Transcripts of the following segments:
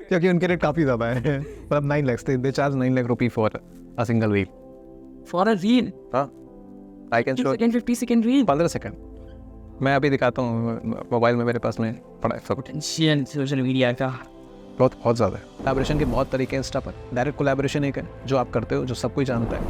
क्योंकि उनके रेट काफ़ी ज़्यादा है, मतलब 9 lakhs थे, they charge 9 lakh rupee for a single reel. For a reel? हाँ, I can show 50 second reel. 15 second. मैं अभी दिखाता हूँ, मोबाइल में मेरे पास में पड़ा है सब कुछ। सोशल मीडिया का बहुत ज़्यादा है। कोलैबोरेशन के बहुत तरीके हैं इंस्टा पर। डायरेक्ट कोलैबोरेशन एक है जो आप करते हो, जो सब कोई जानता है।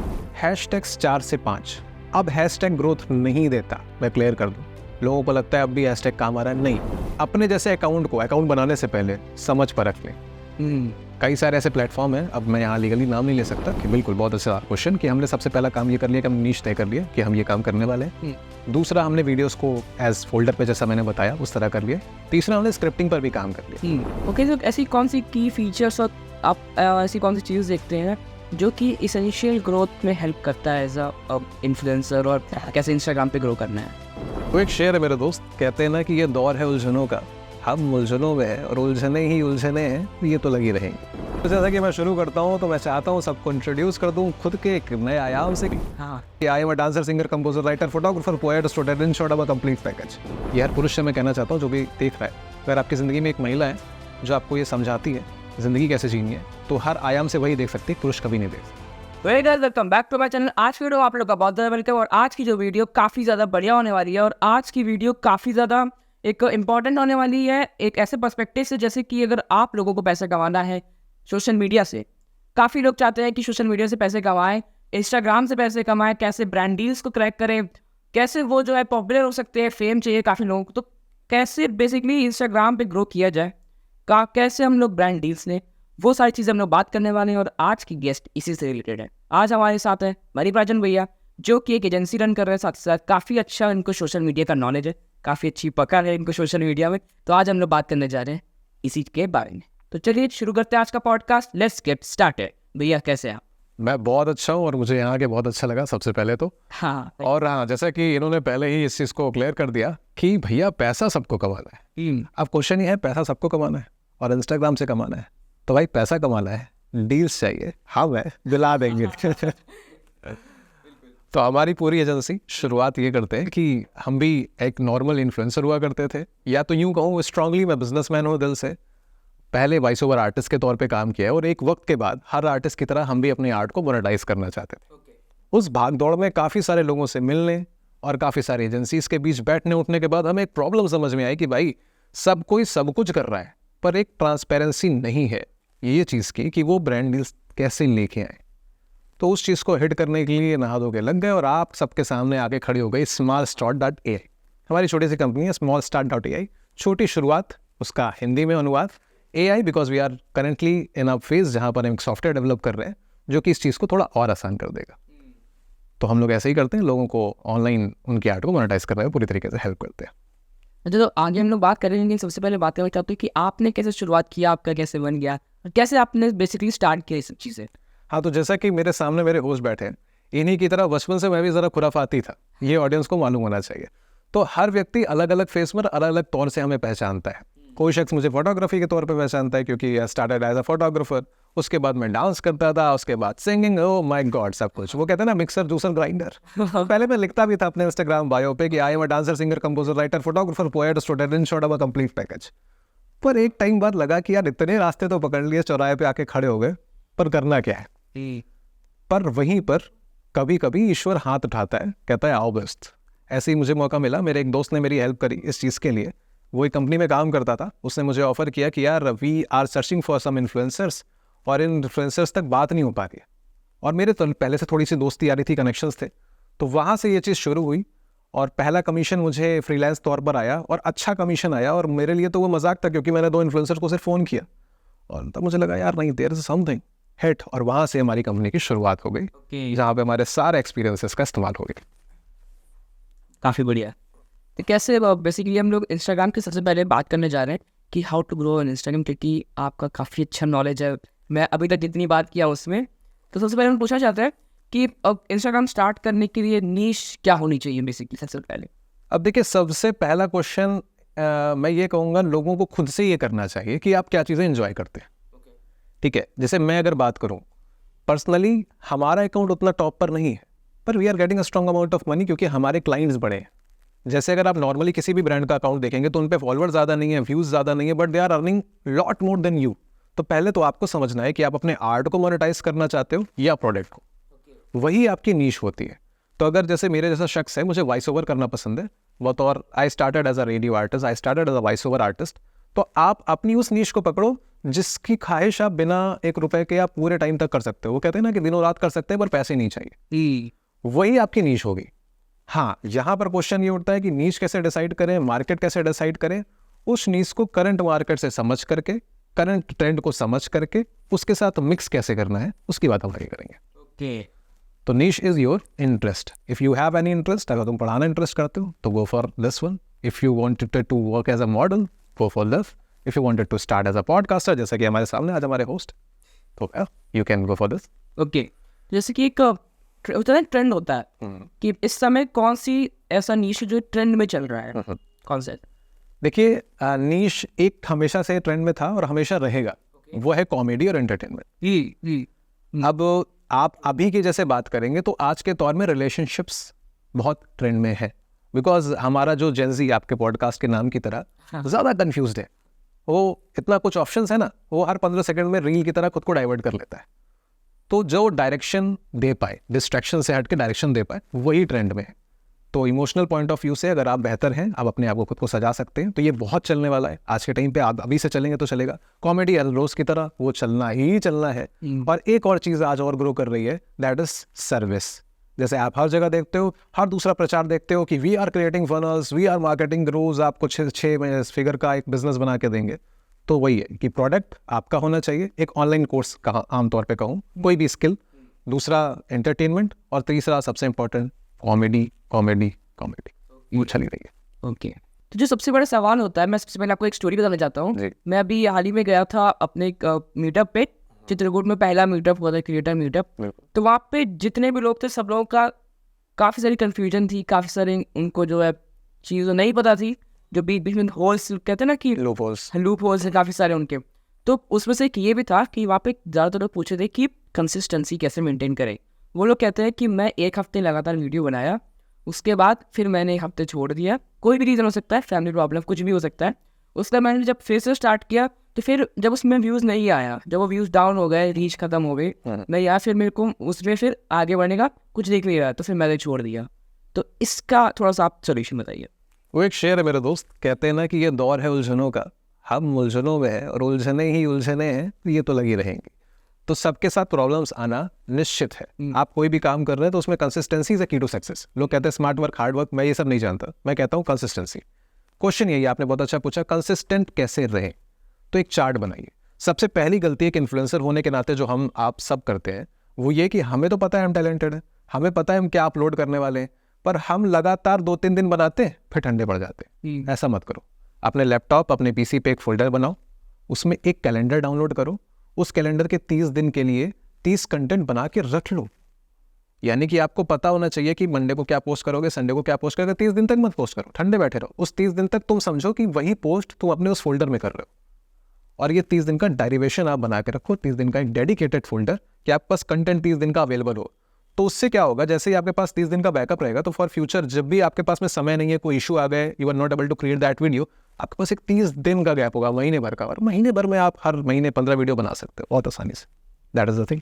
हैशटैग्स 4 से 5। अब हैशटैग ग्रोथ नहीं देता, मैं क्लियर कर दूँ। लोगों को लगता है अब भी हैशटैग काम आ रहा है, नहीं। अपने जैसे अकाउंट बनाने से पहले समझ परख लें। कई सारे ऐसे प्लेटफॉर्म हैं, अब मैं यहाँ लीगली नाम नहीं ले सकता, कि बिल्कुल बहुत अच्छा क्वेश्चन, कि हमने सबसे पहला काम ये कर लिया कि हम नीश तय कर लिया कि हम ये काम करने वाले हैं। दूसरा, हमने वीडियोस को एज फोल्डर पे जैसा मैंने बताया उस तरह कर लिया। तीसरा, हमने स्क्रिप्टिंग पर भी काम कर लिया। ओके, तो ऐसी कौन सी की फीचर्स और आप ऐसी कौन सी चीज़ देखते हैं जो कि इसेंशियल ग्रोथ में हेल्प करता है एज अ इन्फ्लुएंसर, और कैसे इंस्टाग्राम पे ग्रो करना है? तो एक शेर है मेरे दोस्त, कहते हैं ना कि ये दौर है उलझनों का, हम उलझनों में हैं और उलझने ही उलझने हैं, ये तो लगी रहेंगी। तो जैसा कि मैं शुरू करता हूँ तो मैं चाहता हूँ सबको इंट्रोड्यूस कर दूँ खुद के एक नए आयाम से। कि I am a dancer, singer, composer, writer, photographer, poet, student, in short a complete package. ये हर पुरुष से मैं कहना चाहता हूँ जो भी देख रहा है, अगर आपकी ज़िंदगी में एक महिला है जो आपको ये समझाती है ज़िंदगी कैसे जीनी है, तो हर आयाम से वही देख सकती है, पुरुष कभी नहीं देख सकते। Very good, welcome back to my channel. आज की वीडियो आप लोग का बहुत ज़्यादा वेलकम, और आज की जो वीडियो काफ़ी ज़्यादा बढ़िया होने वाली है, और आज की वीडियो काफ़ी ज़्यादा एक इम्पॉर्टेंट होने वाली है, एक ऐसे पर्सपेक्टिव से, जैसे कि अगर आप लोगों को पैसा कमाना है सोशल मीडिया से। काफ़ी लोग चाहते हैं कि सोशल मीडिया से पैसे कमाएं, इंस्टाग्राम से पैसे कमाएं, कैसे ब्रांड डील्स को क्रैक करें, कैसे वो जो है पॉपुलर हो सकते हैं, फेम चाहिए काफ़ी लोगों को, तो कैसे बेसिकली इंस्टाग्राम पे ग्रो किया जाए, कैसे हम लोग ब्रांड डील्स लें, वो सारी चीज़ें हम लोग बात करने वाले हैं। और आज की गेस्ट इसी से रिलेटेड है। आज हमारे साथ है मणिराजन भैया, जो कि एक एजेंसी रन कर रहे हैं, साथ साथ काफ़ी अच्छा इनको सोशल मीडिया का नॉलेज है, काफ़ी अच्छी पकड़ है इनको सोशल मीडिया में। तो आज हम लोग बात करने जा रहे हैं इसी के बारे में। तो चलिए शुरू करते हैं आज का पॉडकास्ट। Let's get started. भैया कैसे हैं आप? मैं बहुत अच्छा हूँ और मुझे यहाँ के बहुत अच्छा लगा सबसे पहले तो। हाँ, और हाँ, जैसा कि इन्होंने पहले ही इस चीज़ को क्लियर कर दिया कि भैया पैसा सबको कमाना है। अब क्वेश्चन ये है, पैसा सबको कमाना है और इंस्टाग्राम से कमाना है, तो भाई पैसा कमाना है, डील्स चाहिए, हम है दिला देंगे। तो हमारी पूरी एजेंसी शुरुआत ये करते हैं कि हम भी एक नॉर्मल इन्फ्लुएंसर हुआ करते थे, या तो यूँ कहूँ स्ट्रांगली मैं बिजनेसमैन हूँ दिल से। पहले वॉइस ओवर आर्टिस्ट के तौर पे काम किया है, और एक वक्त के बाद हर आर्टिस्ट की तरह हम भी अपने आर्ट को मोनेटाइज करना चाहते थे। उस भाग दौड़ में काफ़ी सारे लोगों से मिलने और काफ़ी सारी एजेंसीज के बीच बैठने उठने के बाद हमें एक प्रॉब्लम समझ में आई कि भाई सब कोई सब कुछ कर रहा है, पर एक ट्रांसपेरेंसी नहीं है ये चीज़ की कि वो ब्रांड डील्स कैसे लेके आए। तो उस चीज़ को हिट करने के लिए नहा धो के लग गए, और आप सबके सामने आके खड़ी हो गई smallstart.ai। हमारी छोटी सी कंपनी है smallstart.ai। छोटी शुरुआत, उसका हिंदी में अनुवाद AI, because we are currently in a phase जहाँ पर हम एक सॉफ्टवेयर डेवलप कर रहे हैं जो कि इस चीज़ को थोड़ा और आसान कर देगा। तो हम लोग ऐसे ही करते हैं, लोगों को ऑनलाइन उनकी आर्ट को मोनेटाइज करने में पूरी तरीके से हेल्प करते हैं। अच्छा, तो आगे हम लोग बात करेंगे, लेकिन सबसे पहले बात करना चाहते हैं कि आपने कैसे शुरुआत किया, आपका कैसे बन गया, और कैसे आपने बेसिकली स्टार्ट किया ये सब चीज़ें। हाँ, तो जैसा कि मेरे सामने मेरे होस्ट बैठे हैं, इन्हीं की तरह बचपन से मैं भी ज़रा खुराफाती था, ये ऑडियंस को मालूम होना चाहिए। तो हर व्यक्ति अलग अलग फेस पर अलग अलग तौर से हमें पहचानता है। कोई शख्स मुझे फोटोग्राफी के तौर पे पहचानता है क्योंकि I started as a photographer, उसके बाद मैं डांस करता था, उसके बाद सिंगिंग, ओ माय गॉड सब कुछ। वो कहते हैं ना मिक्सर जूसर ग्राइंडर। पहले मैं लिखता भी था अपने इंस्टाग्राम बायो पे कि I am a dancer, singer, composer, writer, photographer, poet, student, in short a complete package. पर एक टाइम बाद लगा कि यार इतने रास्ते तो पकड़ लिए, चौराहे पे आके खड़े हो गए, पर करना क्या है। पर वहीं पर कभी कभी ईश्वर हाथ उठाता है, कहता है आओ बेस्ट। ऐसे ही मुझे मौका मिला, मेरे एक दोस्त ने मेरी हेल्प करी इस चीज़ के लिए। वो एक कंपनी में काम करता था, उसने मुझे ऑफर किया कि यार we are searching for some influencers, और इन इन्फ्लुएंसर्स तक बात नहीं हो पा रही है। और मेरे तो पहले से थोड़ी सी दोस्ती आ रही थी, कनेक्शंस थे, तो वहाँ से ये चीज़ शुरू हुई। और पहला कमीशन मुझे फ्रीलांस तौर पर आया, और अच्छा कमीशन आया, और मेरे लिए तो वो मजाक था क्योंकि मैंने 2 इन्फ्लुएंसर को सिर्फ फ़ोन किया, और तब मुझे लगा यार नहीं, देयर इज समथिंग हिट। और वहाँ से हमारी कंपनी की शुरुआत हो गई, जहाँ पे हमारे सारे एक्सपीरियंसेस का इस्तेमाल हो गया। काफ़ी बढ़िया। तो कैसे बेसिकली हम लोग इंस्टाग्राम की सबसे पहले बात करने जा रहे हैं कि how to grow on Instagram, क्योंकि आपका काफ़ी अच्छा नॉलेज है, मैं अभी तक जितनी बात किया उसमें। तो सबसे पहले हम पूछना चाहते हैं कि अब इंस्टाग्राम स्टार्ट करने के लिए नीश क्या होनी चाहिए बेसिकली सबसे पहले। अब देखिए, सबसे पहला क्वेश्चन मैं ये कहूँगा, लोगों को खुद से ये करना चाहिए कि आप क्या चीज़ें एंजॉय करते हैं। ठीक है, जैसे मैं अगर बात करूँ पर्सनली, हमारा अकाउंट उतना टॉप पर नहीं है, पर we are getting a strong amount of money क्योंकि हमारे क्लाइंट्स बड़े हैं। जैसे अगर आप नॉर्मली किसी भी ब्रांड का अकाउंट देखेंगे तो उन पे फॉलोअर्स ज़्यादा नहीं है, व्यूज़ ज़्यादा नहीं है, but they are earning lot more than you. तो पहले तो आपको समझना है कि आप अपने आर्ट को मोनेटाइज करना चाहते हो या प्रोडक्ट को, वही आपकी नीश होती है। तो अगर जैसे मेरे जैसा शख्स है, मुझे वॉइस ओवर करना पसंद है बहुत, और I started as a radio artist, I started as a voice over artist, तो आप अपनी उस नीश को पकड़ो जिसकी ख्वाहिश आप बिना ₹1 के आप पूरे टाइम तक कर सकते हो। वो कहते हैं ना कि दिनों रात कर सकते हैं पर पैसे नहीं चाहिए, वही आपकी नीश होगी। हाँ, यहाँ पर क्वेश्चन ये उठता है कि नीश कैसे डिसाइड करें, मार्केट कैसे डिसाइड करें। उस नीश को करंट मार्केट से समझ करके, करंट ट्रेंड को समझ करके उसके साथ मिक्स कैसे करना है, उसकी बात हम आगे करेंगे। तो niche is your interest. If you have any interest, अगर तुम पढ़ाना इंटरेस्ट करते हो तो go for this one. If you wanted to work as a model, go for this. If you wanted to start as a podcaster, जैसे कि हमारे सामने आज हमारे होस्ट, तो you can go for this. Okay, जैसे कि एक होता है ट्रेंड होता है कि इस समय कौन सी ऐसा नीश जो ट्रेंड में चल रहा है, कौन सा? देखिए, नीश एक हमेशा से ट्रेंड में था और हमेशा रहेगा, वो है कॉमेडी और एंटरटेनमेंट। अब आप अभी की जैसे बात करेंगे तो आज के दौर में रिलेशनशिप्स बहुत ट्रेंड में है, बिकॉज हमारा जो जेंजी आपके पॉडकास्ट के नाम की तरह ज़्यादा कंफ्यूज्ड है। वो इतना कुछ ऑप्शंस है ना, वो हर 15 सेकंड में रील की तरह खुद को डाइवर्ट कर लेता है। तो जो डायरेक्शन दे पाए, डिस्ट्रैक्शन से हट के डायरेक्शन दे पाए, वही ट्रेंड में है। तो इमोशनल पॉइंट ऑफ व्यू से अगर आप बेहतर हैं, आप अपने आप को खुद को सजा सकते हैं, तो ये बहुत चलने वाला है आज के टाइम पे। आप अभी से चलेंगे तो चलेगा। कॉमेडी रोज की तरह वो चलना ही चलना है। और एक और चीज़ आज और ग्रो कर रही है, दैट इज सर्विस। जैसे आप हर जगह देखते हो, हर दूसरा प्रचार देखते हो कि we are creating funnels, we are marketing, रोज आपको 6 फिगर का एक बिजनेस बना के देंगे। तो वही है कि प्रोडक्ट आपका होना चाहिए, एक ऑनलाइन कोर्स का आमतौर पे कहूँ, कोई भी स्किल, दूसरा एंटरटेनमेंट, और तीसरा सबसे इंपॉर्टेंट कॉमेडी कॉमेडी कॉमेडी। वो चली रही है। ओके, तो जो सबसे बड़ा सवाल होता है, मैं सबसे पहले आपको एक स्टोरी बताना चाहता हूँ। मैं अभी हाल ही में गया था अपने एक मीटअप पे, चित्रकूट में पहला मीटअप हुआ था, क्रिएटर मीटअप। तो वहाँ पे जितने भी लोग थे, सब लोगों का काफ़ी सारी कन्फ्यूजन थी, काफ़ी सारे उनको जो है चीज़ नहीं पता थी, जो बीच बीच में होल्स कहते हैं ना कि लूप होल्स है काफ़ी सारे उनके। तो उसमें से एक ये भी था कि वहाँ पे ज़्यादातर लोग पूछे थे कि कंसिस्टेंसी कैसे मेंटेन करें। वो लोग कहते हैं कि मैं 1 हफ्ते लगातार वीडियो बनाया, उसके बाद फिर मैंने 1 हफ्ते छोड़ दिया, कोई भी रीज़न हो सकता है, फैमिली प्रॉब्लम, कुछ भी हो सकता है। उसके बाद मैंने जब फिर से स्टार्ट किया, तो फिर जब उसमें व्यूज़ नहीं आया, जब वो व्यूज़ डाउन हो गए, रीच खत्म हो गई, नहीं आया, फिर मेरे को उसमें फिर आगे बढ़ने का कुछ दिख नहीं रहा, तो फिर मैंने छोड़ दिया। तो इसका थोड़ा सा आप सोल्यूशन बताइए। वो एक शेर है मेरे दोस्त, कहते हैं ना कि ये दौर है उलझनों का, हम उलझनों में हैं और उलझने ही उलझने हैं, ये तो लगी रहेंगी। तो सबके साथ प्रॉब्लम्स आना निश्चित है। आप कोई भी काम कर रहे हैं तो उसमें कंसिस्टेंसी इज की टू सक्सेस। लोग कहते हैं स्मार्ट वर्क, हार्ड वर्क, मैं ये सब नहीं जानता, मैं कहता हूँ कंसिस्टेंसी। क्वेश्चन यही, आपने बहुत अच्छा पूछा, कंसिस्टेंट कैसे रहे। तो एक चार्ट बनाइए। सबसे पहली गलती एक इन्फ्लुएंसर होने के नाते जो हम आप सब करते हैं, वो ये कि हमें तो पता है हम टैलेंटेड हैं, हमें पता है हम क्या अपलोड करने वाले हैं, पर हम लगातार 2-3 दिन बनाते हैं फिर ठंडे पड़ जाते हैं। ऐसा मत करो। अपने लैपटॉप, अपने पीसी पे एक फोल्डर बनाओ, उसमें एक कैलेंडर डाउनलोड करो, उस कैलेंडर के 30 दिन के लिए 30 कंटेंट बना के रख लो। यानी कि आपको पता होना चाहिए कि मंडे को क्या पोस्ट करोगे, संडे को क्या पोस्ट करोगे। 30 दिन तक मत पोस्ट करो, ठंडे बैठे रहो। उस 30 दिन तक तुम समझो कि वही पोस्ट तुम अपने उस फोल्डर में कर रहे हो। और ये 30 दिन का डेरिवेशन आप बना के रखो, 30 दिन का एक डेडिकेटेड फोल्डर, कि आपके पास कंटेंट 30 दिन का अवेलेबल हो। तो उससे क्या होगा, जैसे ही आपके पास 30 दिन का बैकअप रहेगा, तो फॉर फ्यूचर जब भी आपके पास में समय नहीं है, कोई इशू आ गए, you are not able to create that video, आपके पास एक 30 दिन का गैप होगा, महीने भर का। और महीने भर में आप हर महीने 15 वीडियो बना सकते हो बहुत आसानी से। That is the thing.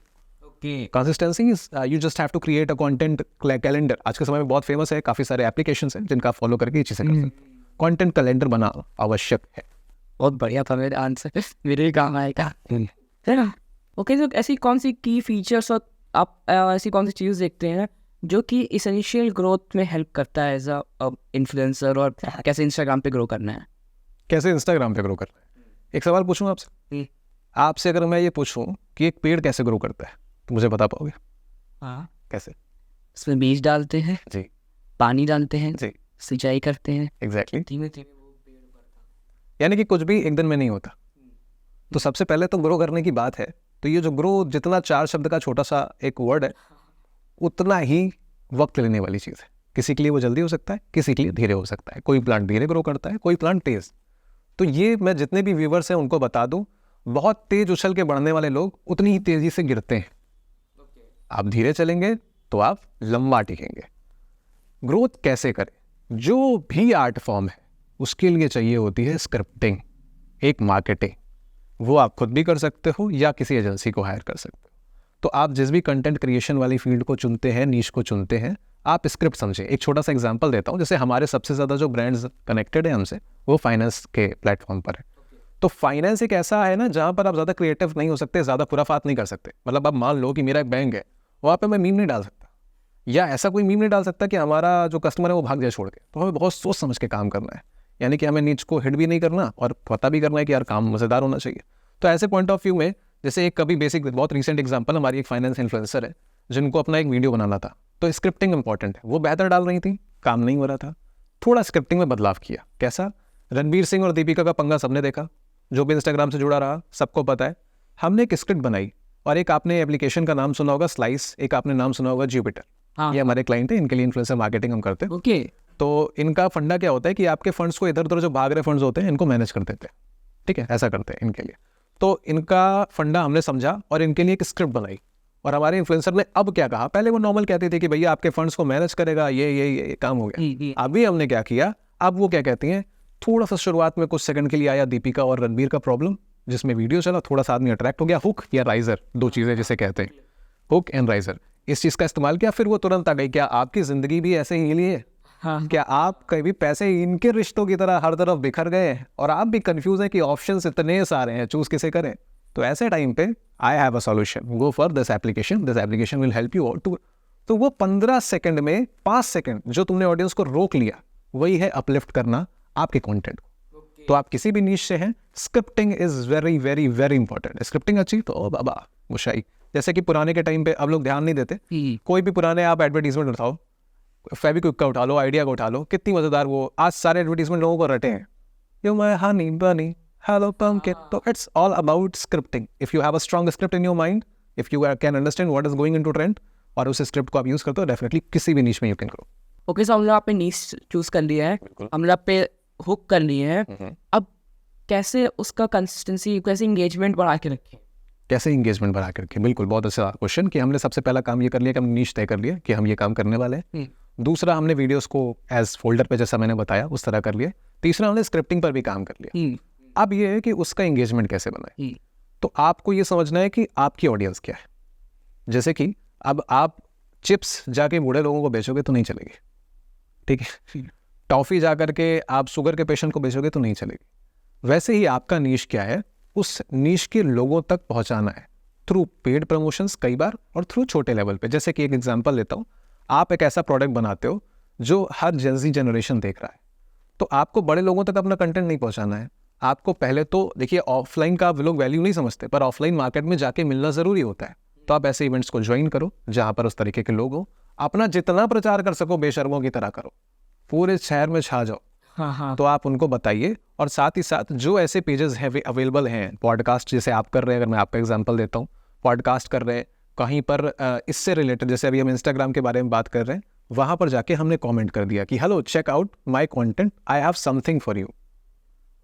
Consistency is, you just have to create a content calendar. आज के समय में बहुत फेमस है, काफी सारे एप्लीकेशंस हैं जिनका फॉलो करके ये चीजें कर सकते हैं। कंटेंट कैलेंडर बनाना आवश्यक है। बहुत बढ़िया था मेरा आंसर, मेरे ही काम आएगा, है ना। ओके, तो ऐसी कौन सी की फीचर्स और आप ऐसी कौन सी चीज़ देखते हैं जो कि इसेंशियल ग्रोथ में हेल्प करता है एज अ इन्फ्लुएंसर, और कैसे इंस्टाग्राम पे ग्रो करना है? कैसे इंस्टाग्राम पे ग्रो करना है? एक सवाल पूछूं आपसे। आपसे अगर मैं ये पूछूं कि एक पेड़ कैसे ग्रो करता है, तो मुझे बता पाओगे? हाँ, कैसे? उसमें बीज डालते हैं जी, पानी डालते हैं जी, सिंचाई करते हैं, एग्जैक्टली। धीमे धीमे वो पेड़ बढ़ता। यानी कि कुछ भी एक दिन में नहीं होता। तो सबसे पहले तो ग्रो करने की बात है, तो ये जो ग्रो, जितना 4 शब्द का छोटा सा एक वर्ड है, उतना ही वक्त लेने वाली चीज़ है। किसी के लिए वो जल्दी हो सकता है, किसी के लिए धीरे हो सकता है। कोई प्लांट धीरे ग्रो करता है, कोई प्लांट तेज। तो ये मैं जितने भी व्यूवर्स हैं उनको बता दूं, बहुत तेज उछल के बढ़ने वाले लोग उतनी ही तेजी से गिरते हैं। आप धीरे चलेंगे तो आप लंबा टिकेंगे। ग्रोथ कैसे करें? जो भी आर्ट फॉर्म है उसके लिए चाहिए होती है स्क्रिप्टिंग, एक मार्केटिंग। वो आप खुद भी कर सकते हो या किसी एजेंसी को हायर कर सकते हो। तो आप जिस भी कंटेंट क्रिएशन वाली फील्ड को चुनते हैं, नीश को चुनते हैं, आप स्क्रिप्ट समझें। एक छोटा सा एग्जांपल देता हूँ, जैसे हमारे सबसे ज़्यादा जो ब्रांड्स कनेक्टेड है हमसे वो फाइनेंस के प्लेटफॉर्म पर है। तो फाइनेंस एक ऐसा है ना जहाँ पर आप ज़्यादा क्रिएटिव नहीं हो सकते, ज़्यादा खुराफात नहीं कर सकते। मतलब आप मान लो कि मेरा एक बैंक है, वहाँ पे मैं मीम नहीं डाल सकता, या ऐसा कोई मीम नहीं डाल सकता कि हमारा जो कस्टमर है वो भाग जाए छोड़ के। तो हमें बहुत सोच समझ के काम करना है, यानी कि हमें नीच को हिट भी नहीं करना और पता भी करना है कि यार काम मज़ेदार होना चाहिए। तो ऐसे पॉइंट ऑफ व्यू में, जैसे एक कभी बेसिक बहुत रिसेंट एग्जांपल, हमारी एक फाइनेंस इन्फ्लुएंसर है जिनको अपना एक वीडियो बनाना था, तो स्क्रिप्टिंग इंपॉर्टेंट है। वो बेहतर डाल रही थी, काम नहीं हो रहा था, थोड़ा स्क्रिप्टिंग में बदलाव किया। कैसा? रणवीर सिंह और दीपिका का पंगा सबने देखा, जो भी इंस्टाग्राम से जुड़ा रहा सबको पता है। हमने एक स्क्रिप्ट बनाई, और एक आपने एप्लीकेशन का नाम सुना होगा स्लाइस, एक आपने नाम सुना होगा जुपिटर। हाँ। ये हमारे क्लाइंट है, इनके लिए इन्फ्लुएंसर मार्केटिंग हम करते हैं। ओके। तो इनका फंडा क्या होता है कि आपके फंड्स को इधर उधर जो भाग रहे फंड्स होते हैं इनको मैनेज कर देते हैं, ठीक है, ऐसा करते हैं इनके लिए। तो इनका फंडा हमने समझा और इनके लिए एक स्क्रिप्ट बनाई। और हमारे इन्फ्लुएंसर ने अब क्या कहा, पहले वो नॉर्मल कहते थे कि भैया आपके फंड्स को मैनेज करेगा, ये काम हो गया। अभी हमने क्या किया, अब वो क्या कहती हैं, थोड़ा सा शुरुआत में कुछ सेकंड के लिए आया दीपिका और रणबीर का प्रॉब्लम, जिसमें वीडियो चला, थोड़ा सा आदमी अट्रैक्ट हो गया, हुक या राइजर, दो चीज़ें जिसे कहते हैं, हुक एंड राइजर, इस चीज़ का इस्तेमाल किया। फिर वो तुरंत आ गई, क्या आपकी ज़िंदगी भी ऐसे ही लिए है? हाँ। क्या आप कभी पैसे इनके रिश्तों की तरह हर तरफ बिखर गए हैं और आप भी कंफ्यूज हैं कि ऑप्शंस इतने सारे हैं, चूज किसे करें? तो ऐसे टाइम पे I have a solution, go for this application will help you too. तो वो 15 सेकंड में 5 सेकंड जो तुमने ऑडियंस को रोक लिया, वही है अपलिफ्ट करना आपके कंटेंट को। तो आप किसी भी नीश से हैं, scripting is very very very important. Scripting अच्छी तो बाबा मुशाई। जैसे कि पुराने के टाइम पे अब लोग ध्यान नहीं देते, कोई भी पुराने आप एडवर्टीजमेंट उठाओ, फेविक्विक का उठा लो, आइडिया का उठा लो, कितनी मजेदार वो आज सारे एडवर्टीजमेंट लोगों को रटे हैं, यू माय हनी बनी हेलो pumpkin। तो it's all about scripting. If you have a strong script in your mind, if you can understand what is going into trend, और उस स्क्रिप्ट को आप यूज करते हो, डेफिनेटली किसी भी नीश में यू कैन ग्रो। ओके, सो हम लोग पे नीश चूज कर लिया है, हम लोग पे हुक कर लिए है। अब कैसे उसका कंसिस्टेंसी, कैसे एंगेजमेंट बढ़ा के रखें? कैसे इंगेजमेंट बढ़ा करके, बिल्कुल बहुत अच्छा क्वेश्चन। कि हमने सबसे पहला काम ये कर लिया कि हम नीश तय कर लिया कि हम ये काम करने वाले हैं। दूसरा, हमने वीडियोस को एज फोल्डर पे, जैसा मैंने बताया, उस तरह कर लिया। तीसरा, हमने स्क्रिप्टिंग पर भी काम कर लिया। अब ये है कि उसका एंगेजमेंट कैसे बनाए। तो आपको ये समझना है कि आपकी ऑडियंस क्या है। जैसे कि अब आप चिप्स जाके बूढ़े लोगों को बेचोगे तो नहीं चलेगी, ठीक है। टॉफ़ी जा करके आप शुगर के पेशेंट को बेचोगे तो नहीं चलेगी। वैसे ही आपका नीश क्या है, उस नीश के लोगों तक पहुंचाना है थ्रू पेड प्रमोशंस कई बार, और थ्रू छोटे लेवल पे। जैसे कि एक एग्जांपल लेता हूँ, आप एक ऐसा प्रोडक्ट बनाते हो जो हर जेंजी जनरेशन देख रहा है, तो आपको बड़े लोगों तक अपना कंटेंट नहीं पहुंचाना है। आपको पहले तो देखिए, ऑफलाइन का आप लोग वैल्यू नहीं समझते, पर ऑफलाइन मार्केट में जाके मिलना ज़रूरी होता है। तो आप ऐसे इवेंट्स को ज्वाइन करो जहाँ पर उस तरीके के लोग हो, अपना जितना प्रचार कर सको बेशर्मों की तरह करो, पूरे शहर में छा जाओ। हाँ। तो आप उनको बताइए, और साथ ही साथ जो ऐसे पेजेस हैं अवेलेबल हैं, पॉडकास्ट जैसे आप कर रहे हैं, अगर मैं आपका एग्जांपल देता हूँ, पॉडकास्ट कर रहे हैं कहीं पर, इससे रिलेटेड जैसे अभी हम इंस्टाग्राम के बारे में बात कर रहे हैं, वहाँ पर जाके हमने कमेंट कर दिया कि hello check out my content, I have something for you.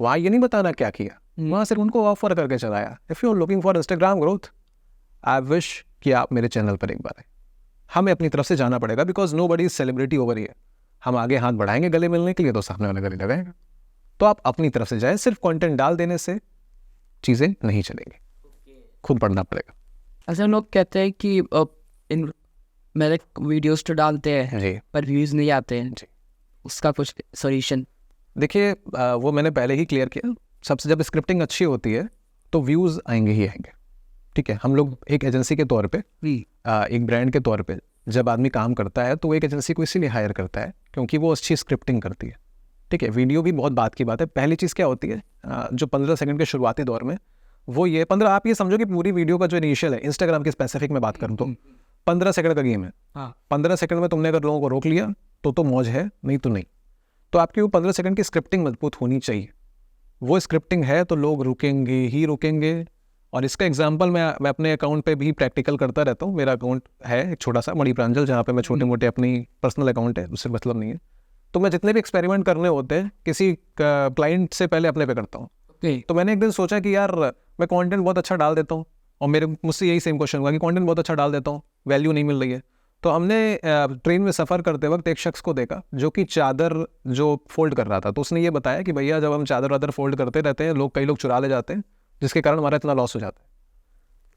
वहाँ ये नहीं बताना क्या किया, वहाँ सिर्फ उनको ऑफर करके चलाया। If you are looking for Instagram growth, I wish कि आप मेरे चैनल पर एक बार आए। हमें अपनी तरफ से जाना पड़ेगा, because nobody is celebrity over here. हम आगे हाथ बढ़ाएंगे गले मिलने के लिए, तो सामने वाला गले लगाएगा। तो आप अपनी तरफ से जाएं, सिर्फ कंटेंट डाल देने से चीज़ें नहीं चलेंगी, खुद बढ़ना पड़ेगा। अच्छा, लोग कहते हैं कि इन मेरे वीडियोस तो डालते हैं जी पर व्यूज़ नहीं आते हैं, जी। उसका कुछ सॉल्यूशन? देखिए, वो मैंने पहले ही क्लियर किया। सबसे जब स्क्रिप्टिंग अच्छी होती है तो व्यूज़ आएंगे ही आएंगे, ठीक है। हम लोग एक एजेंसी के तौर पे, एक ब्रांड के तौर पे जब आदमी काम करता है तो वो एक एजेंसी को इसीलिए हायर करता है क्योंकि वो अच्छी स्क्रिप्टिंग करती है, ठीक है। वीडियो भी बहुत बात की बात है। पहली चीज़ क्या होती है, जो 15 सेकंड के शुरुआती दौर में, वो ये 15, आप ये समझो कि पूरी वीडियो का जो इनिशियल है, इंस्टाग्राम की स्पेसिफिक में बात करूँ तो 15 सेकंड का गेम है। 15 सेकंड में तुमने अगर लोगों को रोक लिया तो मौज है, नहीं तो नहीं। तो आपकी वो 15 सेकंड की स्क्रिप्टिंग मजबूत होनी चाहिए। वो स्क्रिप्टिंग है तो लोग रुकेंगे ही रुकेंगे। और इसका एग्जांपल मैं अपने अकाउंट पे भी प्रैक्टिकल करता रहता हूँ। मेरा अकाउंट है एक छोटा सा मणि प्रांजल, जहाँ पे मैं छोटे मोटे अपनी पर्सनल अकाउंट है, उससे मतलब नहीं है। तो मैं जितने भी एक्सपेरिमेंट करने होते हैं किसी क्लाइंट से पहले अपने पे करता हूँ। तो मैंने एक दिन सोचा कि यार मैं कंटेंट बहुत अच्छा डाल देता हूँ, और मुझसे यही सेम क्वेश्चन हुआ कि कंटेंट बहुत अच्छा डाल देता हूँ, वैल्यू नहीं मिल रही है। तो हमने ट्रेन में सफ़र करते वक्त एक शख्स को देखा जो कि चादर जो फोल्ड कर रहा था। तो उसने ये बताया कि भैया जब हम चादर वादर फोल्ड करते रहते हैं, कई लोग चुरा ले जाते हैं, जिसके कारण हमारा इतना लॉस हो जाता है।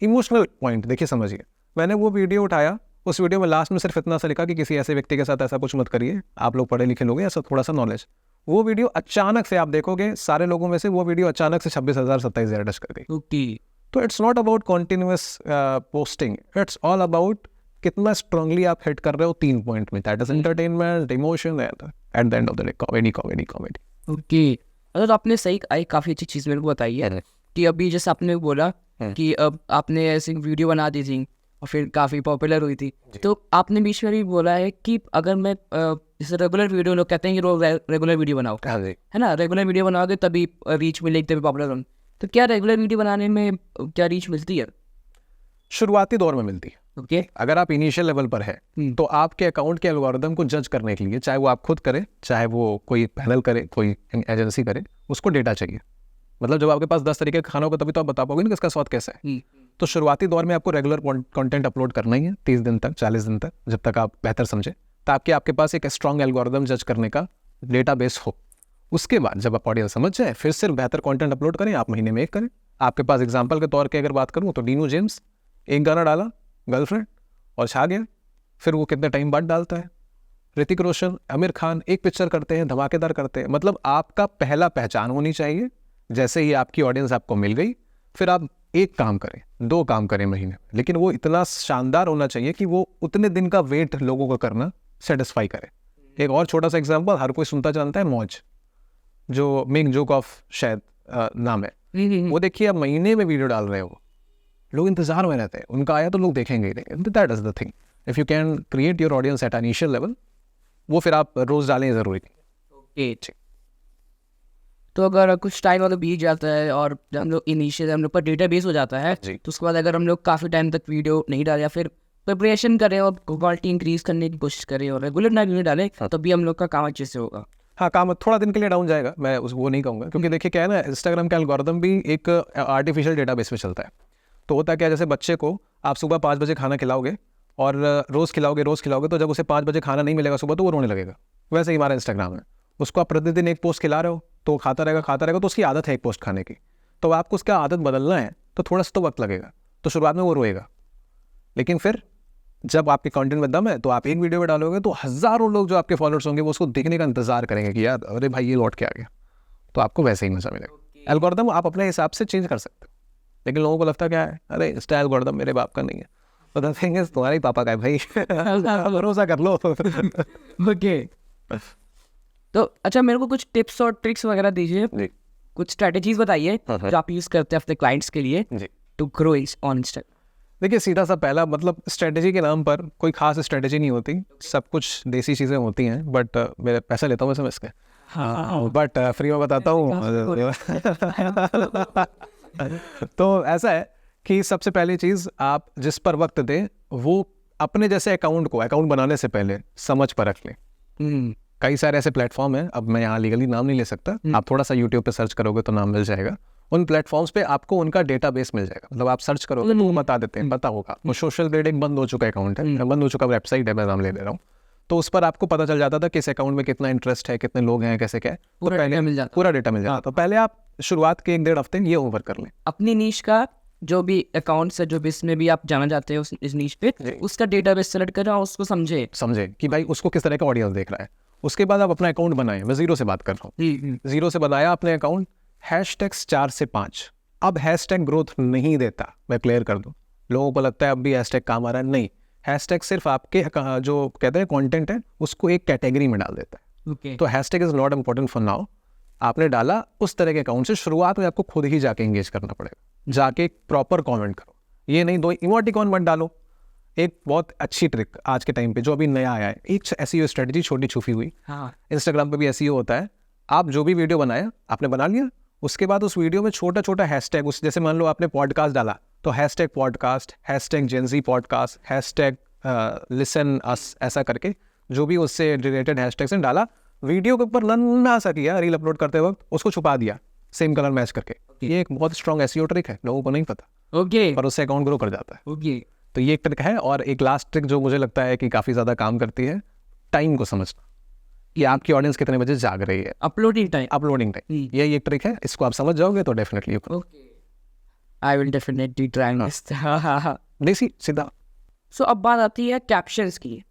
इमोशनल पॉइंट देखिए, समझिए, मैंने वो वीडियो उठाया, उस वीडियो में लास्ट में सिर्फ इतना सा लिखा कि किसी ऐसे व्यक्ति के साथ ऐसा कुछ मत करिए, आप लोग पढ़े लिखे लोग हैं, ऐसा थोड़ा सा नॉलेज। वो वीडियो अचानक से आप देखोगे सारे लोगों में से वो वीडियो अचानक से 26,000-27,000 टच कर गई। ओके, तो it's not about continuous posting, it's all about कितना स्ट्रांगली आप हिट कर रहे हो 3 पॉइंट में, that is entertainment, emotion at the end of the day comedy comedy comedy. Okay. मतलब आपने सही काफ़ी अच्छी चीज़ मेरे को बताई है कि अभी जैसे आपने बोला कि अब आपने ऐसी वीडियो बना दी थी और फिर काफ़ी पॉपुलर हुई थी, तो आपने बीच में भी बोला है कि अगर मैं जैसे रेगुलर वीडियो, लोग कहते हैं कि रोज रेगुलर वीडियो बनाओ, है ना, रेगुलर वीडियो बनाओगे तभी रीच मिलेगी, तभी पॉपुलर होंगे। तो क्या रेगुलर वीडियो बनाने में क्या रीच मिलती है? शुरुआती दौर में मिलती है। ओके, अगर आप इनिशियल लेवल पर है तो आपके अकाउंट के एल्गोरिदम को जज करने के लिए, चाहे वो आप खुद करें, चाहे वो कोई पैनल करे, कोई एजेंसी करे, उसको डेटा चाहिए। मतलब जब आपके पास 10 तरीके का खाना होगा तभी तो आप बता पाओगे ना किसका स्वाद कैसा है। तो शुरुआती दौर में आपको रेगुलर कंटेंट अपलोड करना ही है, 30 दिन तक, 40 दिन तक, जब तक आप बेहतर समझे, ताकि आपके पास एक स्ट्रॉन्ग एल्गोरिदम जज करने का डेटाबेस हो। उसके बाद जब आप ऑडियंस समझ जाए, फिर सिर्फ बेहतर कंटेंट अपलोड करें, आप महीने में एक करें। आपके पास एग्जांपल के तौर पे अगर बात करूं तो डीनू जेम्स एक गाना डाला, गर्लफ्रेंड, और छा गया। फिर वो कितने टाइम बाद डालता है। ऋतिक रोशन, आमिर खान एक पिक्चर करते हैं, धमाकेदार करते हैं। मतलब आपका पहला पहचान होनी चाहिए। जैसे ही आपकी ऑडियंस आपको मिल गई, फिर आप एक काम करें, 2 काम करें महीने में, लेकिन वो इतना शानदार होना चाहिए कि वो उतने दिन का वेट लोगों को करना सेटिस्फाई करे। एक और छोटा सा एग्जांपल हर कोई सुनता जानता है, मौज, जो मेक जोक ऑफ शायद नाम है, वो देखिए आप महीने में वीडियो डाल रहे हो, लोग इंतजार में रहते हैं, उनका आया तो लोग देखेंगे ही नहीं। That is the thing, if you can create your audience at initial level, वो फिर आप रोज डालें जरूरी नहीं। ओके, तो अगर कुछ टाइम अगर बीत जाता है और जब हम लोग इनिशियल हम लोग पर डेटाबेस हो जाता है, जी। तो उसके बाद अगर हम लोग काफ़ी टाइम तक वीडियो नहीं डाले या फिर प्रिपरेशन करें और क्वालिटी इंक्रीज करने की कोशिश करें और रेगुलर ना वीडियो डालें, तभी हम लोग का काम अच्छे से होगा। हाँ, काम थोड़ा दिन के लिए डाउन जाएगा, मैं वो नहीं कहूँगा, क्योंकि देखिए क्या है ना, इंस्टाग्राम का एल्गोरिदम भी एक आर्टिफिशियल डेटाबेस में चलता है। तो होता क्या है, जैसे बच्चे को आप सुबह 5 बजे खाना खिलाओगे और रोज़ खिलाओगे, तो जब उसे 5 बजे खाना नहीं मिलेगा सुबह, तो वो रोने लगेगा। वैसे ही हमारा इंस्टाग्राम है, उसको आप प्रतिदिन एक पोस्ट खिला रहे हो तो खाता रहेगा, तो उसकी आदत है एक पोस्ट खाने की। तो आपको उसका आदत बदलना है तो थोड़ा सा तो वक्त लगेगा, तो शुरुआत में वो रोएगा, लेकिन फिर जब आपके कंटेंट में दम है तो आप एक वीडियो में डालोगे तो हज़ारों लोग जो आपके फॉलोअर्स होंगे वो उसको देखने का इंतजार करेंगे कि यार अरे भाई ये लौट के आ गया, तो आपको वैसे ही मजा मिलेगा। एल्गोरिदम आप अपने हिसाब से चेंज कर सकते हो, लेकिन लोगों को लगता क्या है, अरे इंस्टा एल्गोरिदम मेरे बाप का नहीं है, तो द थिंग इज तुम्हारे ही पापा का है भाई, भरोसा कर लो। ओके, तो अच्छा मेरे को कुछ टिप्स और ट्रिक्स वगैरह दीजिए, जी कुछ स्ट्रेटजीज बताइए जो आप यूज़ करते हैं अपने क्लाइंट्स के लिए जी। To grow on Insta. देखिए सीधा सा पहला, मतलब स्ट्रेटजी के नाम पर कोई खास स्ट्रेटजी नहीं होती, सब कुछ देसी चीज़ें होती हैं, बट मेरे पैसा लेता हूँ इसके, बट फ्री में बताता हूँ। तो ऐसा है कि सबसे पहली चीज़, आप जिस पर वक्त दें वो अपने जैसे अकाउंट बनाने से पहले समझ पर रख लें। कई सारे ऐसे प्लेटफॉर्म हैं, अब मैं यहाँ लीगली नाम नहीं ले सकता, आप थोड़ा सा यूट्यूब पे सर्च करोगे तो नाम मिल जाएगा। उन प्लेटफॉर्म्स पे आपको उनका डेटाबेस मिल जाएगा, मतलब आप सर्च करोगे तो वो बता देते हैं, पता होगा। वो सोशल ग्रेड एक बंद हो चुका अकाउंट है, बंद हो चुका वेबसाइट है, मैं नाम ले रहा हूँ, तो उस पर आपको पता चल जाता था किस अकाउंट में कितना इंटरेस्ट है, कितने लोग हैं, कैसे क्या है, तो पहले मिल जाता, पूरा डेटा मिल जाता। तो पहले आप शुरुआत के 1-1.5 हफ्ते ये ओवर कर लें, अपनी नीश का जो भी अकाउंट है, जो भी इसमें भी आप जाना चाहते हैं इस नीश पे, उसका डेटाबेस सेलेक्ट करें और उसको समझे कि भाई उसको किस तरह का ऑडियंस देख रहा है। उसके बाद आप अपना अकाउंट बनाएं, मैं जीरो से बात कर रहा हूँ, जीरो से बनाया आपने अकाउंट, हैशटैग्स 4 से 5। अब हैशटैग ग्रोथ नहीं देता, मैं क्लियर कर दूं, लोगों को लगता है अब भी हैशटैग काम आ रहा है, नहीं, हैशटैग सिर्फ आपके जो कहते हैं कंटेंट है उसको एक कैटेगरी में डाल देता है। Okay. तो hashtag is not important for now. आपने डाला उस तरह के अकाउंट से, शुरुआत में आपको खुद ही जाके एंगेज करना पड़ेगा, जाके प्रॉपर कमेंट करो, ये नहीं 2 इमोटिकॉन मत डालो। एक बहुत अच्छी ट्रिक आज के टाइम पे जो अभी नया आया है, एक एसईओ स्ट्रेटजी छोटी छुपी हुई, इंस्टाग्राम पे भी एसईओ होता है। आप जो भी वीडियो बनाया आपने बना लिया, उसके बाद उस वीडियो में छोटा छोटा हैशटैग, उस जैसे मान लो आपने पॉडकास्ट डाला तो hashtag podcast, hashtag Gen Z podcast, hashtag listen अस, ऐसा करके जो भी उससे रिलेटेड हैशटैग से डाला, वीडियो के ऊपर नन्हा सा किया रील अपलोड करते वक्त, उसको छुपा दिया सेम कलर मैच करके। ये एक बहुत स्ट्रॉन्ग एसईओ ट्रिक है, लोगों को नहीं पता, पर उससे अकाउंट ग्रो कर जाता है। तो ये एक ट्रिक है। और एक लास्ट ट्रिक जो मुझे लगता है कि काफ़ी ज़्यादा काम करती है, टाइम को समझना कि आपकी ऑडियंस कितने बजे जाग रही है, अपलोडिंग टाइम, यही एक ट्रिक है। इसको आप समझ जाओगे तो definitely I will definitely try next. देसी सीधा। सो अब बात आती है कैप्शंस की।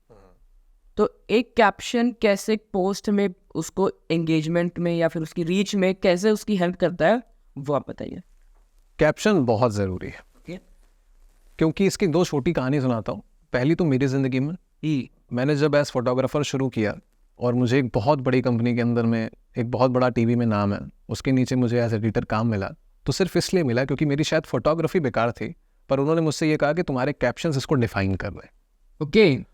तो एक कैप्शन कैसे पोस्ट में उसको एंगेजमेंट में या फिर उसकी रीच में कैसे उसकी हेल्प करता है, वो आप बताइए। कैप्शन बहुत ज़रूरी है, क्योंकि इसकी दो छोटी कहानी सुनाता हूँ। पहली तो मेरी ज़िंदगी में मैंने जब एज फोटोग्राफर शुरू किया और मुझे एक बहुत बड़ी कंपनी के अंदर में एक बहुत बड़ा टीवी में नाम है, उसके नीचे मुझे एज एडिटर काम मिला, तो सिर्फ इसलिए मिला क्योंकि मेरी शायद फोटोग्राफी बेकार थी, पर उन्होंने मुझसे ये कहा कि तुम्हारे कैप्शंस इसको डिफाइन कर रहे हैं। ओके।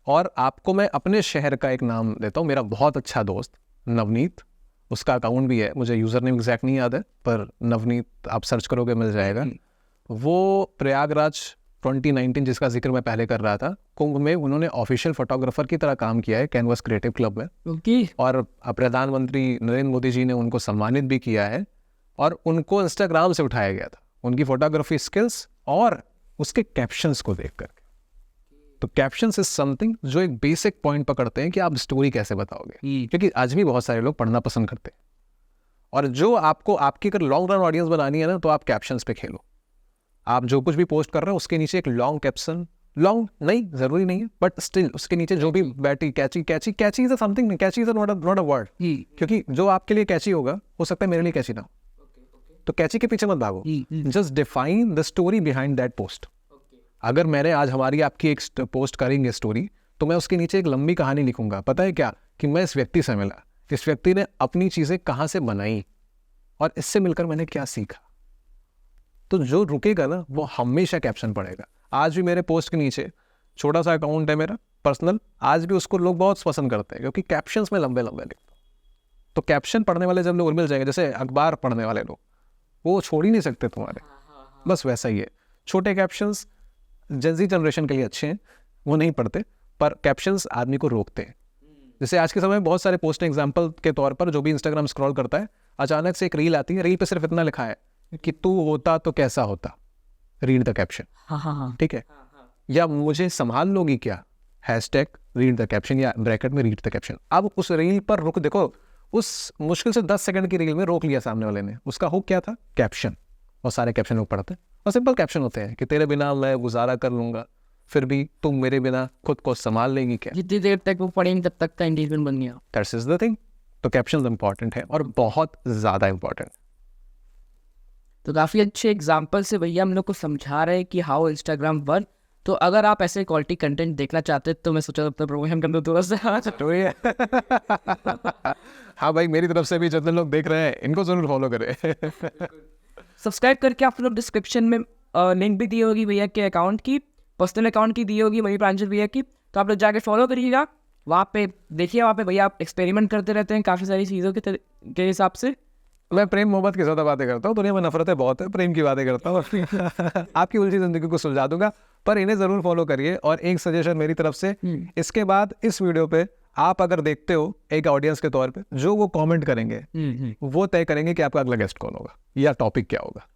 और आपको मैं अपने शहर का एक नाम देता हूँ। मेरा बहुत अच्छा दोस्त नवनीत, उसका अकाउंट भी है, मुझे यूज़र नेम एग्जैक्ट नहीं याद है, पर नवनीत आप सर्च करोगे मिल जाएगा। वो प्रयागराज 2019 जिसका जिक्र मैं पहले कर रहा था, कुंभ में उन्होंने ऑफिशियल फोटोग्राफर की तरह काम किया है कैनवस क्रिएटिव क्लब में। और प्रधानमंत्री नरेंद्र मोदी जी ने उनको सम्मानित भी किया है और उनको इंस्टाग्राम से उठाया गया था, उनकी फोटोग्राफी स्किल्स और उसके कैप्शंस को देख करके। तो कैप्शंस इज समथिंग जो एक बेसिक पॉइंट पकड़ते हैं कि आप स्टोरी कैसे बताओगे, क्योंकि आज भी बहुत सारे लोग पढ़ना पसंद करते हैं। और जो आपको आपकी अगर लॉन्ग रन ऑडियंस बनानी है ना, तो आप कैप्शंस पे खेलो। आप जो कुछ भी पोस्ट कर रहे हो उसके नीचे एक लॉन्ग कैप्शन, लॉन्ग नहीं ज़रूरी नहीं है, बट स्टिल उसके नीचे जो भी बैठी catchy is something, catchy is not a word, क्योंकि जो आपके लिए कैची होगा हो सकता है मेरे लिए कैची ना हो। तो कैची के पीछे मत भागो, just define the story behind that post. अगर मैंने आज हमारी आपकी एक पोस्ट करेंगे स्टोरी, तो मैं उसके नीचे एक लंबी कहानी लिखूंगा। पता है क्या, कि मैं इस व्यक्ति से मिला, इस व्यक्ति ने अपनी चीज़ें कहाँ से बनाई और इससे मिलकर मैंने क्या सीखा। तो जो रुकेगा ना वो हमेशा कैप्शन पढ़ेगा। आज भी मेरे पोस्ट के नीचे छोटा सा अकाउंट है मेरा पर्सनल, आज भी उसको लोग बहुत पसंद करते हैं क्योंकि कैप्शंस में लंबे लंबे लिखता हूँ। तो कैप्शन पढ़ने वाले जब लोग मिल जाएंगे, जैसे अखबार पढ़ने वाले लोग, वो छोड़ ही नहीं सकते तुम्हारे, बस वैसा ही है। छोटे कैप्शंस जेनजी जनरेशन के लिए अच्छे हैं, वो नहीं पढ़ते, पर कैप्शंस आदमी को रोकते हैं। जैसे आज के समय में बहुत सारे पोस्टिंग एग्जाम्पल के तौर पर जो भी इंस्टाग्राम स्क्रॉल करता है, अचानक से एक रील आती है, रील पे सिर्फ इतना लिखा है कि तू होता तो कैसा होता, रीड द कैप्शन, ठीक है, या मुझे संभाल लोगी क्या, हैशटैग रीड द कैप्शन, या ब्रैकेट में रीड द कैप्शन। अब उस रील पर रुक, देखो उस मुश्किल से 10 सेकंड की रील में रोक लिया सामने वाले ने, उसका हुक क्या था, कैप्शन। और सारे कैप्शन लोग पढ़ते हैं और सिंपल कैप्शन होते हैं कि तेरे बिना मैं गुजारा कर लूंगा, फिर भी तुम मेरे बिना खुद को संभाल लेगी क्या। जितनी देर तक वो पढ़ेंगे तब तक का एंगेजमेंट बन गया। That's is the thing. तो कैप्शंस इंपॉर्टेंट है और बहुत ज़्यादा इंपॉर्टेंट। तो काफ़ी अच्छे एग्जाम्पल से भैया हम लोग को समझा रहे हैं कि हाउ इंस्टाग्राम वर्क। तो अगर आप ऐसे क्वालिटी कंटेंट देखना चाहते हैं तो मैं सोचा अपना प्रमोशन कर दूँ थोड़ा सा। हाँ भाई, मेरी तरफ से भी जितने लोग देख रहे हैं इनको जरूर फॉलो करें। सब्सक्राइब करके आप लोग डिस्क्रिप्शन में लिंक भी दी होगी भैया के अकाउंट की, पर्सनल अकाउंट की दी होगी मनी प्रांजल भैया की, तो आप लोग जाके फॉलो करिएगा। वहाँ पे देखिए, वहाँ पे भैया आप एक्सपेरिमेंट करते रहते हैं काफ़ी सारी चीज़ों के हिसाब से। मैं प्रेम मोहब्बत की ज़्यादा बातें करता हूँ, दुनिया में नफरतें बहुत है, प्रेम की बातें करता हूँ। आपकी उलझी ज़िंदगी को सुलझा दूंगा, पर इन्हें ज़रूर फॉलो करिए। और एक सजेशन मेरी तरफ से, इसके बाद इस वीडियो पे आप अगर देखते हो एक ऑडियंस के तौर पे, जो वो कमेंट करेंगे वो तय करेंगे कि आपका अगला गेस्ट कौन होगा या टॉपिक क्या होगा।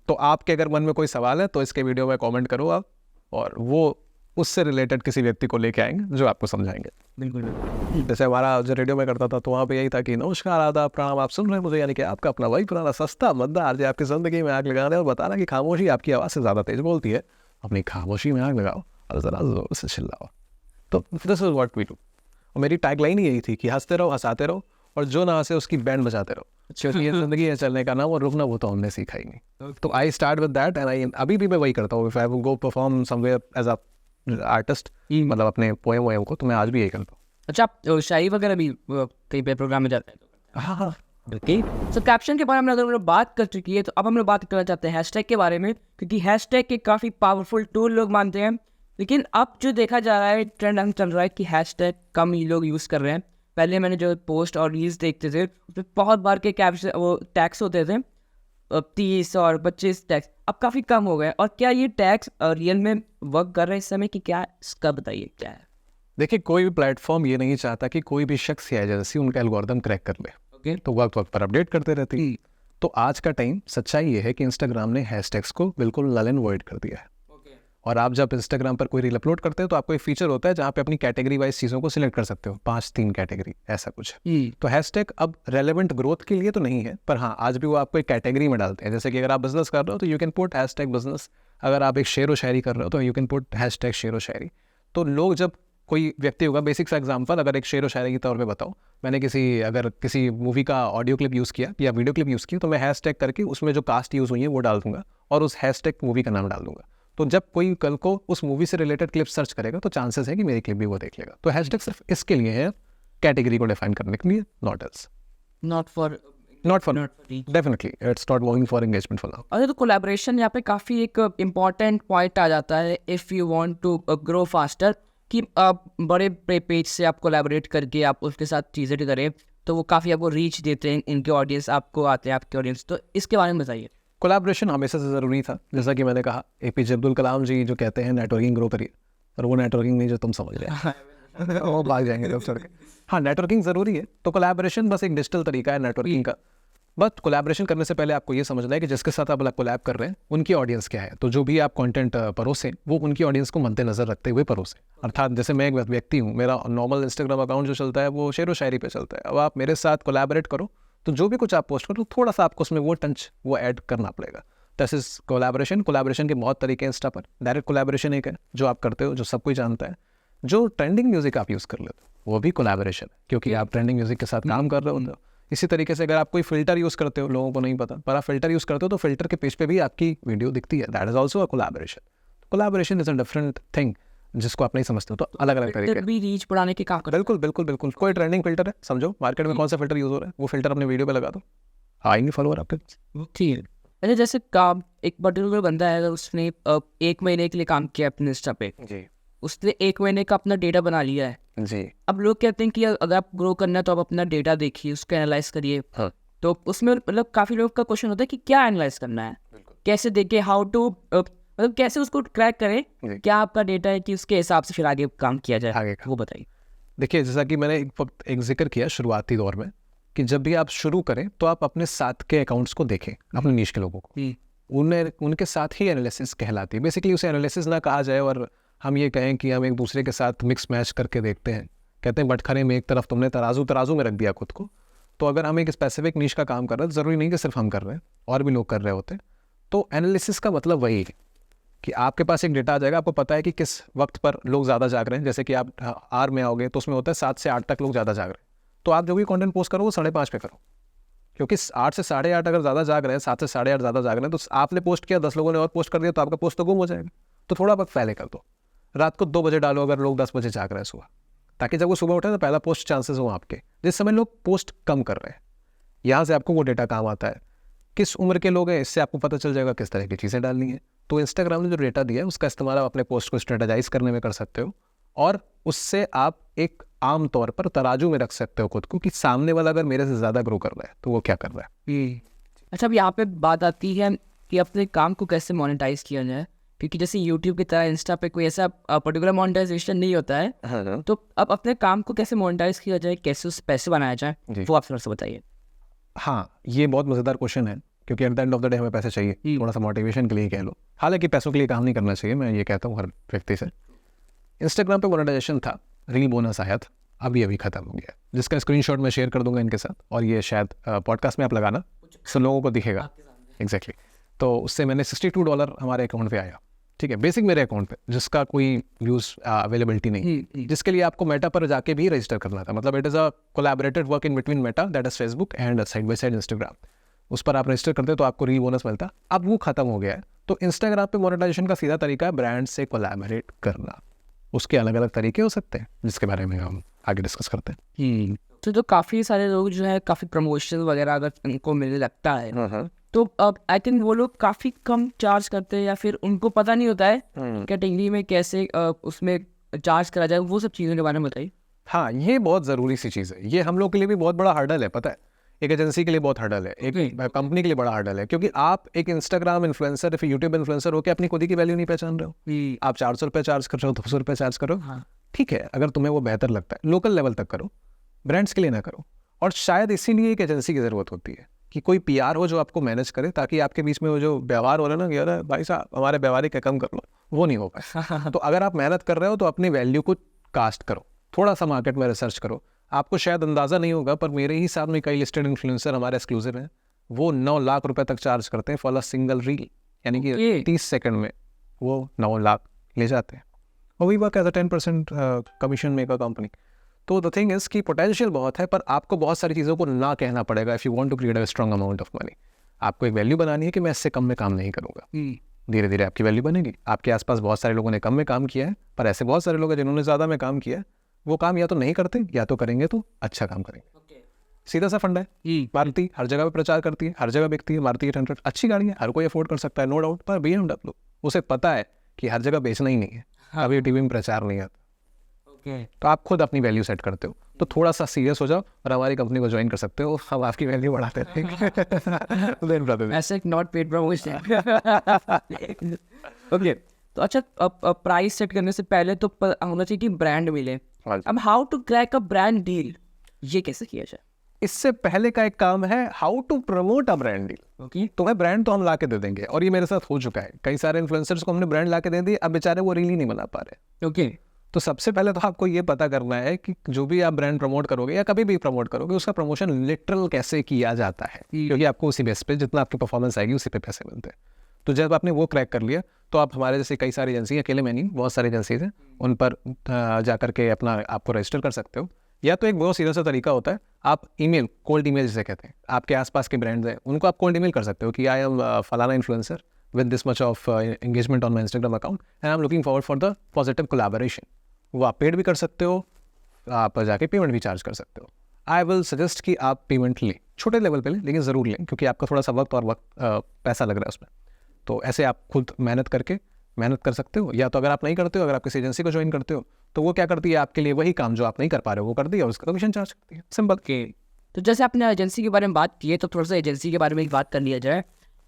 तो आपके अगर मन में कोई सवाल है तो इसके वीडियो में कमेंट करो आप, और वो उससे रिलेटेड किसी व्यक्ति को लेके आएंगे जो आपको समझाएंगे। बिल्कुल। जैसे हमारा जो रेडियो में करता था तो वहाँ पे यही था कि नमस्कार, आदाब, प्रणाम, आप सुन रहे हैं मुझे, यानी कि आपका अपना वही पुराना सस्ता मद्दा आरजे आपकी ज़िंदगी में आग लगा रहे हैं और बताना कि खामोशी आपकी आवाज़ से ज़्यादा तेज बोलती है। अपनी खामोशी में आग लगाओ और ज़रा जोर से चिल्लाओ। तो this is what we do. और मेरी टैगलाइन ही यही थी कि हंसते रहो, हंसाते रहो, और जो ना हंसे उसकी बैंड बजाते रहो, क्योंकि ये ज़िंदगी है चलने का नाम, और रुकना वो तो हमने सीखा ही नहीं। तो I start with that and I अभी भी मैं वही करता हूँ। If I go perform somewhere as a artist, मतलब अपने पोएम वोएम को, तो मैं आज भी यही करता हूँ। अच्छा, आप शायरी वगैरह भी कहीं पे प्रोग्राम में जाते हैं? हाँ हाँ, ओके। सो कैप्शन के बारे में अगर हम लोग बात कर चुकी है, तो अब हम लोग बात करना चाहते हैं हैशटैग के बारे में, क्योंकि हैशटैग के काफ़ी पावरफुल टूल लोग मानते हैं। लेकिन अब जो देखा जा रहा है, ट्रेंड हम चल रहा है कि हैशटैग कम ही लोग यूज़ कर रहे हैं। पहले मैंने जो पोस्ट और रील्स देखते थे उसमें बहुत बार के कैप्शन वो टैग्स होते थे, 30 और 25 टैग्स, अब काफ़ी कम हो गए। और क्या ये टैग्स रियल में वर्क कर रहे हैं इस समय, कि क्या इसका बताइए क्या है? देखिए, कोई भी प्लेटफॉर्म ये नहीं चाहता कि कोई भी शख्स या एजेंसी उनका एल्गोरिदम क्रैक कर ले। ओके। तो वक्त वक्त पर अपडेट करते रहती है। तो आज का टाइम, सच्चाई ये है कि इंस्टाग्राम ने हैशटैग्स को बिल्कुल नल एंड वॉइड कर दिया है। और आप जब इंस्टाग्राम पर कोई रील अपलोड करते हो तो आपको एक फीचर होता है जहाँ पे अपनी कैटेगरी वाइज चीज़ों को सिलेक्ट कर सकते हो, 5-3 कैटेगरी ऐसा कुछ। तो हैशटैग अब रेलेवेंट ग्रोथ के लिए तो नहीं है, पर हाँ आज भी वो आपको एक कैटेगरी में डालते हैं। जैसे कि अगर आप बिजनेस कर रहे हो तो you can put hashtag business, अगर आप एक शेर व शायरी कर रहे हो तो यू कैन पुट हैशटैग शेर व शायरी। तो लोग जब कोई व्यक्ति होगा, बेसिक सा एग्जांपल अगर एक शेर व शायरी के तौर पे बताऊँ, मैंने किसी मूवी का ऑडियो क्लिप यूज़ किया या वीडियो क्लिप यूज़ की तो मैं हैशटैग करके उसमें जो कास्ट यूज़ हुई है वो डाल दूंगा और उस हैशटैग मूवी का नाम डाल दूंगा। तो जब कोई कल को उस मूवी से रिलेटेड क्लिप सर्च करेगा तो चांसेस है कि मेरी क्लिप भी वो देख लेगा। तो हैशटैग सिर्फ इसके लिए है, कैटेगरी को डिफाइन करने के लिए, not else. Not for definitely it's not working for engagement for now. अच्छा, तो कोलैबोरेशन यहाँ पे काफ़ी एक इम्पॉर्टेंट पॉइंट आ जाता है if you want to grow faster, कि आप बड़े पेज से आप कोलैबोरेट करके आप उसके साथ चीज़ें करें तो वो काफ़ी आपको रीच देते हैं, इनके ऑडियंस आपको आते हैं, आपके ऑडियंस। तो इसके बारे में बताइए। कोलैबोरेशन हमेशा से ज़रूरी था, जैसा कि मैंने कहा APJ अब्दुल कलाम जी जो कहते हैं नेटवर्किंग ग्रो करिए, और वो नेटवर्किंग नहीं जो तुम समझ रहे हो वो भाग जाएंगे जब चढ़ के। हाँ, नेटवर्किंग ज़रूरी है, तो कोलैबोरेशन बस एक डिजिटल तरीका है नेटवर्किंग का। बट कोलैबोरेशन करने से पहले आपको ये समझना है कि जिसके साथ आप कोलैब कर रहे हैं उनकी ऑडियंस क्या है। तो जो भी आप कंटेंट परोसें वो उनकी ऑडियंस को मद्देनजर रखते हुए परोसें। अर्थात जैसे मैं एक व्यक्ति हूँ, मेरा नॉर्मल इंस्टाग्राम अकाउंट जो चलता है वो शेर व शायरी पे चलता है। अब आप मेरे साथ कोलैबोरेट करो तो जो भी कुछ आप पोस्ट करो थोड़ा सा आपको उसमें वो टंच वो ऐड करना पड़ेगा। This is collaboration. कोलैबोरेशन के बहुत तरीके हैं इंस्टा पर। डायरेक्ट कोलैबोरेशन एक है जो आप करते हो, जो सब कोई जानता है। जो ट्रेंडिंग म्यूजिक आप यूज़ कर लेते हो वो भी कोलैबोरेशन है, क्योंकि आप ट्रेंडिंग म्यूजिक के साथ काम कर रहे होते हो। इसी तरीके से अगर आप कोई फिल्टर यूज़ करते हो, लोगों को नहीं पता, पर आप फिल्टर यूज़ करते हो तो फिल्टर के पेज पे भी आपकी वीडियो दिखती है, that is also a collaboration. Collaboration is a different thing जिसको आप नहीं समझते हो। तो अलग अलग तरीके भी रीच बढ़ाने के काम कर। बिल्कुल बिल्कुल बिल्कुल। कोई ट्रेंडिंग फिल्टर है, समझो मार्केट में कौन सा फिल्टर यूज़ हो रहा है, वो फिल्टर अपने वीडियो पे लगा दो, आएंगे फॉलोअर आपके। ठीक है। अच्छा, जैसे काम एक पर्टिकुलर बंदा है, अगर उसने 1 महीने के लिए काम किया अपने इंस्टा पे जी उसने 1 महीने का अपना डेटा बना लिया है। जी। अब लोग कहते हैं कि अगर आप ग्रो करना है तो आप अपना डेटा देखिए, उसको एनालाइज करिए। हाँ। तो उसमें मतलब काफ़ी लोग का क्वेश्चन होता है कि क्या एनालाइज करना है, कैसे देखे, हाउ टू मतलब कैसे उसको क्रैक करें, क्या आपका डेटा है कि उसके हिसाब से फिर आगे काम किया जाए, आगे का वो बताइए। देखिए, जैसा कि मैंने एक जिक्र किया शुरुआती दौर में कि जब भी आप शुरू करें तो आप अपने साथ के अकाउंट्स को देखें, अपने नीश के लोगों को, उनके साथ ही एनालिसिस कहलाती है। बेसिकली उसे एनालिसिस ना कहा जाए और हम ये कहें कि हम एक दूसरे के साथ मिक्स मैच करके देखते हैं। कहते हैं बटखरे में एक तरफ तुमने तराजू में रख दिया खुद को। तो अगर हम एक स्पेसिफिक नीश का काम कर रहे हैं, ज़रूरी नहीं कि सिर्फ हम कर रहे हैं, और भी लोग कर रहे होते हैं। तो एनालिसिस का मतलब वही है कि आपके पास एक डेटा आ जाएगा, आपको पता है कि किस वक्त पर लोग ज़्यादा जाग रहे हैं। जैसे कि आप आर में आओगे तो उसमें होता है 7 से 8 तक लोग ज़्यादा जाग रहे हैं, तो आप जो भी कंटेंट पोस्ट करो वो 5:30 पे करो, क्योंकि 8 से 8:30 अगर ज़्यादा जाग रहे हैं, 7 से 8:30 ज़्यादा जाग रहे हैं, तो आपने पोस्ट किया, 10 लोगों ने और पोस्ट कर दिया, तो आपका पोस्ट तो गुम हो जाएगा। तो थोड़ा वक्त पहले कर दो, रात को 2 बजे डालो अगर लोग 10 बजे जाग रहे हैं सुबह, ताकि जब वो सुबह उठे तो पहला पोस्ट चांसेस हो आपके, जिस समय लोग पोस्ट कम कर रहे हैं। यहाँ से आपको वो डेटा काम आता है, किस उम्र के लोग हैं, इससे आपको पता चल जाएगा किस तरह की चीज़ें डालनी है। तो इंस्टाग्राम ने जो डेटा दिया है उसका इस्तेमाल आप अपने पोस्ट को स्ट्रेटेजाइज करने में कर सकते हो, और उससे आप एक आम तौर पर तराजू में रख सकते हो खुद को कि सामने वाला अगर मेरे से ज़्यादा ग्रो कर रहा है तो वो क्या कर रहा है। अच्छा, अब यहाँ पे बात आती है कि अपने काम को कैसे मोनेटाइज किया जाए, क्योंकि जैसे यूट्यूब की तरह इंस्टा पे कोई ऐसा पर्टिकुलर मोनेटाइजेशन नहीं होता है। हाँ। तो अब अपने काम को कैसे मोनेटाइज किया जाए, कैसे उससे पैसे बनाया जाए, वो आप थोड़ा सा बताइए। हाँ, ये बहुत मज़ेदार क्वेश्चन है, क्योंकि at the end of the day हमें पैसे चाहिए, थोड़ा सा मोटिवेशन के लिए कह लो। हालांकि पैसों के लिए काम नहीं करना चाहिए, मैं ये कहता हूँ हर व्यक्ति से। इंस्टाग्राम पे मोनेटाइजेशन था, रील बोनस आया था, अभी ख़त्म हो गया, जिसका स्क्रीनशॉट मैं शेयर कर दूंगा इनके साथ, और ये शायद पॉडकास्ट में आप लगाना, सब लोगों को दिखेगा। एग्जैक्टली। तो उससे मैंने $62 हमारे अकाउंट पे आया, ठीक है, बेसिक मेरे अकाउंट पे, जिसका कोई यूज़ अवेलेबिलिटी नहीं, जिसके लिए आपको मेटा पर जाके भी रजिस्टर करना था। मतलब it is a collaborated work in between Meta, that is Facebook, and side by side Instagram. उस पर आप रजिस्टर करते हो तो आपको रील बोनस मिलता। अब वो खत्म हो गया है। तो इंस्टाग्राम पे मोनेटाइजेशन का सीधा तरीका है ब्रांड से कोलैबोरेट करना। उसके अलग अलग तरीके हो सकते हैं, जिसके बारे में हम आगे डिस्कस करते हैं। तो काफ़ी सारे लोग जो है काफ़ी प्रमोशन वगैरह अगर उनको मिलने लगता है, तो अब आई थिंक वो लोग काफ़ी कम चार्ज करते हैं, या फिर उनको पता नहीं होता है कैटेगरी में कैसे उसमें चार्ज करा जाए, वो सब चीज़ों के बारे में बताइए। हाँ, ये बहुत ज़रूरी सी चीज़ है। ये हम लोग के लिए भी बहुत बड़ा हर्डल है, पता है, एक एजेंसी के लिए बहुत हर्डल है, एक कंपनी के लिए बड़ा हर्डल है, क्योंकि आप एक इंस्टाग्राम इन्फ्लुएंसर, फिर यूट्यूब इन्फ्लुएंसर होकर अपनी खुद की वैल्यू नहीं पहचान रहे हो। आप $400 चार्ज कर रहे हो, $200 चार्ज करो, ठीक है, अगर तुम्हें वो बेहतर लगता है लोकल लेवल तक करो, ब्रांड्स के लिए ना करो। और शायद इसीलिए एक एजेंसी की ज़रूरत होती है कि कोई PR हो जो आपको मैनेज करे, ताकि आपके बीच में वो जो व्यवहार हो रहा है ना, यार भाई साहब हमारे व्यवहारिक कम कर लो, वो नहीं हो पाए। तो अगर आप मेहनत कर रहे हो तो अपनी वैल्यू को कास्ट करो, थोड़ा सा मार्केट में रिसर्च करो। आपको शायद अंदाज़ा नहीं होगा पर मेरे ही साथ में कई लिस्टेड इन्फ्लुएंसर हमारे एक्सक्लूसिव हैं, वो 9 लाख रुपए तक चार्ज करते हैं फॉर अ सिंगल रील, यानी कि Okay. 30 सेकंड में वो 9 लाख ले जाते हैं, और we work as a 10% commission maker company. तो द थिंग इज कि पोटेंशियल बहुत है, पर आपको बहुत सारी चीज़ों को ना कहना पड़ेगा if you want to create a strong amount of money. आपको एक वैल्यू बनानी है कि मैं इससे कम में काम नहीं करूँगा। धीरे धीरे आपकी वैल्यू बनेगी। आपके आसपास बहुत सारे लोगों ने कम में काम किया है, पर ऐसे बहुत सारे लोग हैं जिन्होंने ज़्यादा में काम किया है। वो काम या तो नहीं करते या तो करेंगे तो अच्छा काम करेंगे। सीधा सा फंडा है। मारुति हर जगह पे प्रचार करती है, हर जगह बिकती है। मारुति 800 अच्छी गाड़ी है, हर कोई अफोर्ड कर सकता है, नो डाउट। पर BMW उसे पता है कि हर जगह बेचना ही नहीं है, अभी टीवी में प्रचार नहीं आता। तो आप खुद अपनी वैल्यू सेट करते हो, तो थोड़ा सा सीरियस हो जाओ और हमारी कंपनी को ज्वाइन कर सकते हो। हम आपकी वैल्यू बढ़ाते रहेंगे। ऐसे एक नॉट पेड प्रमोशन। ओके, तो अच्छा, अब प्राइस सेट करने से पहले तो होना चाहिए कि ब्रांड मिले। अब how to crack a brand deal, ये कैसे किया जाए? इससे पहले का एक काम है how to promote a brand deal. Okay, तुम्हें ब्रांड तो हम ला के दे देंगे, और ये मेरे साथ हो चुका है। कई सारे इन्फ्लुएंसर्स को हमने ब्रांड ला के दे दिए, अब बेचारे वो रील ही नहीं बना पा रहे। ओके, तो सबसे पहले तो आपको ये पता करना है कि जो भी आप ब्रांड प्रमोट करोगे या कभी भी प्रमोट करोगे, उसका प्रमोशन लिटरल कैसे किया जाता है, क्योंकि आपको उसी बेस पे जितना आपकी परफॉर्मेंस आएगी उसी पे पैसे मिलते हैं। तो जब आपने वो क्रैक कर लिया, तो आप हमारे जैसे कई सारी एजेंसी, अकेले में नहीं, बहुत सारी एजेंसीज हैं, उन पर जा करके अपना आपको रजिस्टर कर सकते हो। या तो एक बहुत सीधा सा तरीका होता है, आप ईमेल, कोल्ड ईमेल जिसे कहते हैं, आपके आसपास के ब्रांड्स हैं उनको आप कोल्ड ईमेल कर सकते हो कि आई एम फलाना influencer with this much of engagement on my Instagram account and I am looking forward for the positive collaboration. वो आप पेड भी कर सकते हो, आप जाके पेमेंट भी चार्ज कर सकते हो। आई विल सजेस्ट कि आप पेमेंट लें, छोटे लेवल पे लें, लेकिन ज़रूर लें, क्योंकि आपका थोड़ा सा वक्त और पैसा लग रहा है उसमें। तो ऐसे आप खुद मेहनत कर सकते हो। या तो अगर आप नहीं करते हो, अगर आप किसी एजेंसी को ज्वाइन करते हो, तो वो क्या करती है, आपके लिए वही काम जो आप नहीं कर पा रहे हो वो कर दिया, और उसका कमीशन चार्ज करती है। सिंपल। ओके, तो जैसे आपने एजेंसी के बारे में बात की है, तो थोड़ा सा एजेंसी के बारे में एक बात कर लिया जाए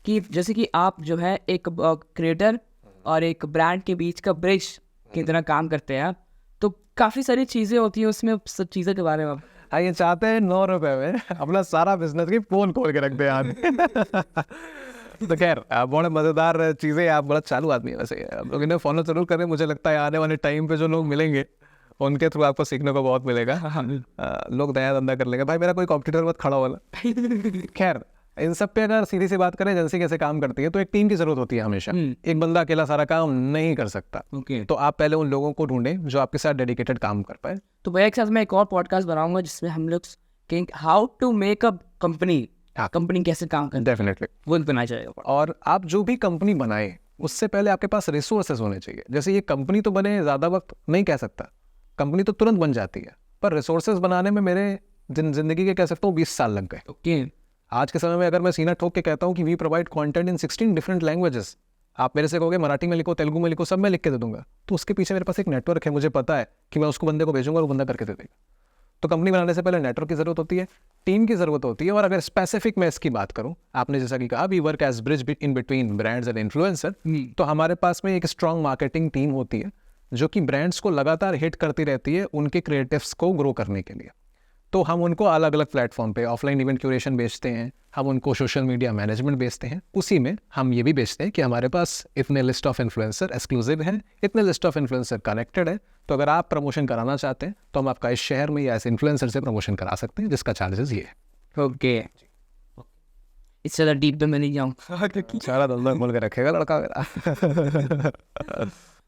कि जैसे कि आप जो है एक क्रिएटर और एक ब्रांड के बीच का ब्रिज की तरह काम करते हैं, तो काफ़ी सारी चीज़ें होती हैं उसमें, सब चीज़ों के बारे में आप हाँ, ये चाहते हैं 9 रुपए में अपना सारा बिजनेस की पोल खोल के रखते हैं यार। तो खैर, बड़े मज़ेदार चीज़ें, आप बड़ा चालू आदमी है वैसे। आप लोग इन्हें फॉलो जरूर करें। मुझे लगता है आने वाले टाइम पे जो लोग मिलेंगे उनके थ्रू आपको सीखने को बहुत मिलेगा। लोग नया धंधा कर लेंगे, भाई मेरा कोई कॉम्पिटिटर मत खड़ा वाला। खैर, इन सब पे अगर सीधी सी बात करें, एजेंसी कैसे काम करती है, तो एक टीम की जरूरत होती है हमेशा। एक बंदा अकेला सारा काम नहीं कर सकता। ओके, तो आप पहले उन लोगों को ढूंढें जो आपके साथ डेडिकेटेड काम कर पाए। तो भैया एक साथ मैं एक और पॉडकास्ट बनाऊंगा जिसमें हम लोग how to make a company, हाँ, कंपनी कैसे काम करती डेफिनेटली। है वो बनाया जाएगा। और आप जो भी कंपनी बनाए, उससे पहले आपके पास रिसोर्सेज होने चाहिए। जैसे ये कंपनी तो बने ज़्यादा वक्त नहीं कह सकता, कंपनी तो तुरंत बन जाती है, पर रिसोर्सेज बनाने में मेरे जिंदगी के कह सकता हूँ 20 साल लग गए। ओके, आज के समय में अगर मैं सीना ठोक के कहता हूँ कि we provide content in 16 different languages, आप मेरे से कहोगे मराठी में लिखो, तेलुगु में लिखो, सब मैं लिख के दे दूंगा, तो उसके पीछे मेरे पास एक नेटवर्क है। मुझे पता है कि मैं उसको बंदे को भेजूंगा और वो बंदा करके दे देगा। तो कंपनी बनाने से पहले नेटवर्क की जरूरत होती है, टीम की जरूरत होती है। और अगर स्पेसिफिक मैं इसकी बात करूं, आपने जैसा कि कहा we work as bridge in between brands and influencer, तो हमारे पास में एक स्ट्रॉन्ग मार्केटिंग टीम होती है जो कि ब्रांड्स को लगातार हिट करती रहती है उनके क्रिएटिव्स को ग्रो करने के लिए। तो हम उनको अलग अलग प्लेटफॉर्म पे ऑफलाइन इवेंट क्यूरेशन बेचते हैं, हम उनको सोशल मीडिया मैनेजमेंट बेचते हैं, उसी में हम ये भी बेचते हैं कि हमारे पास इतने लिस्ट ऑफ इन्फ्लुएंसर एक्सक्लूसिव हैं, इतने लिस्ट ऑफ इन्फ्लुएंसर कनेक्टेड है। तो अगर आप प्रमोशन कराना चाहते हैं तो हम आपका इस शहर में या इस इन्फ्लुएंसर से प्रमोशन करा सकते हैं, जिसका चार्जेस ये है। ओके, इससे ज़्यादा डीप में मैं नहीं जाऊँ। सारा धंधा खोल के रखेगा लड़का मेरा।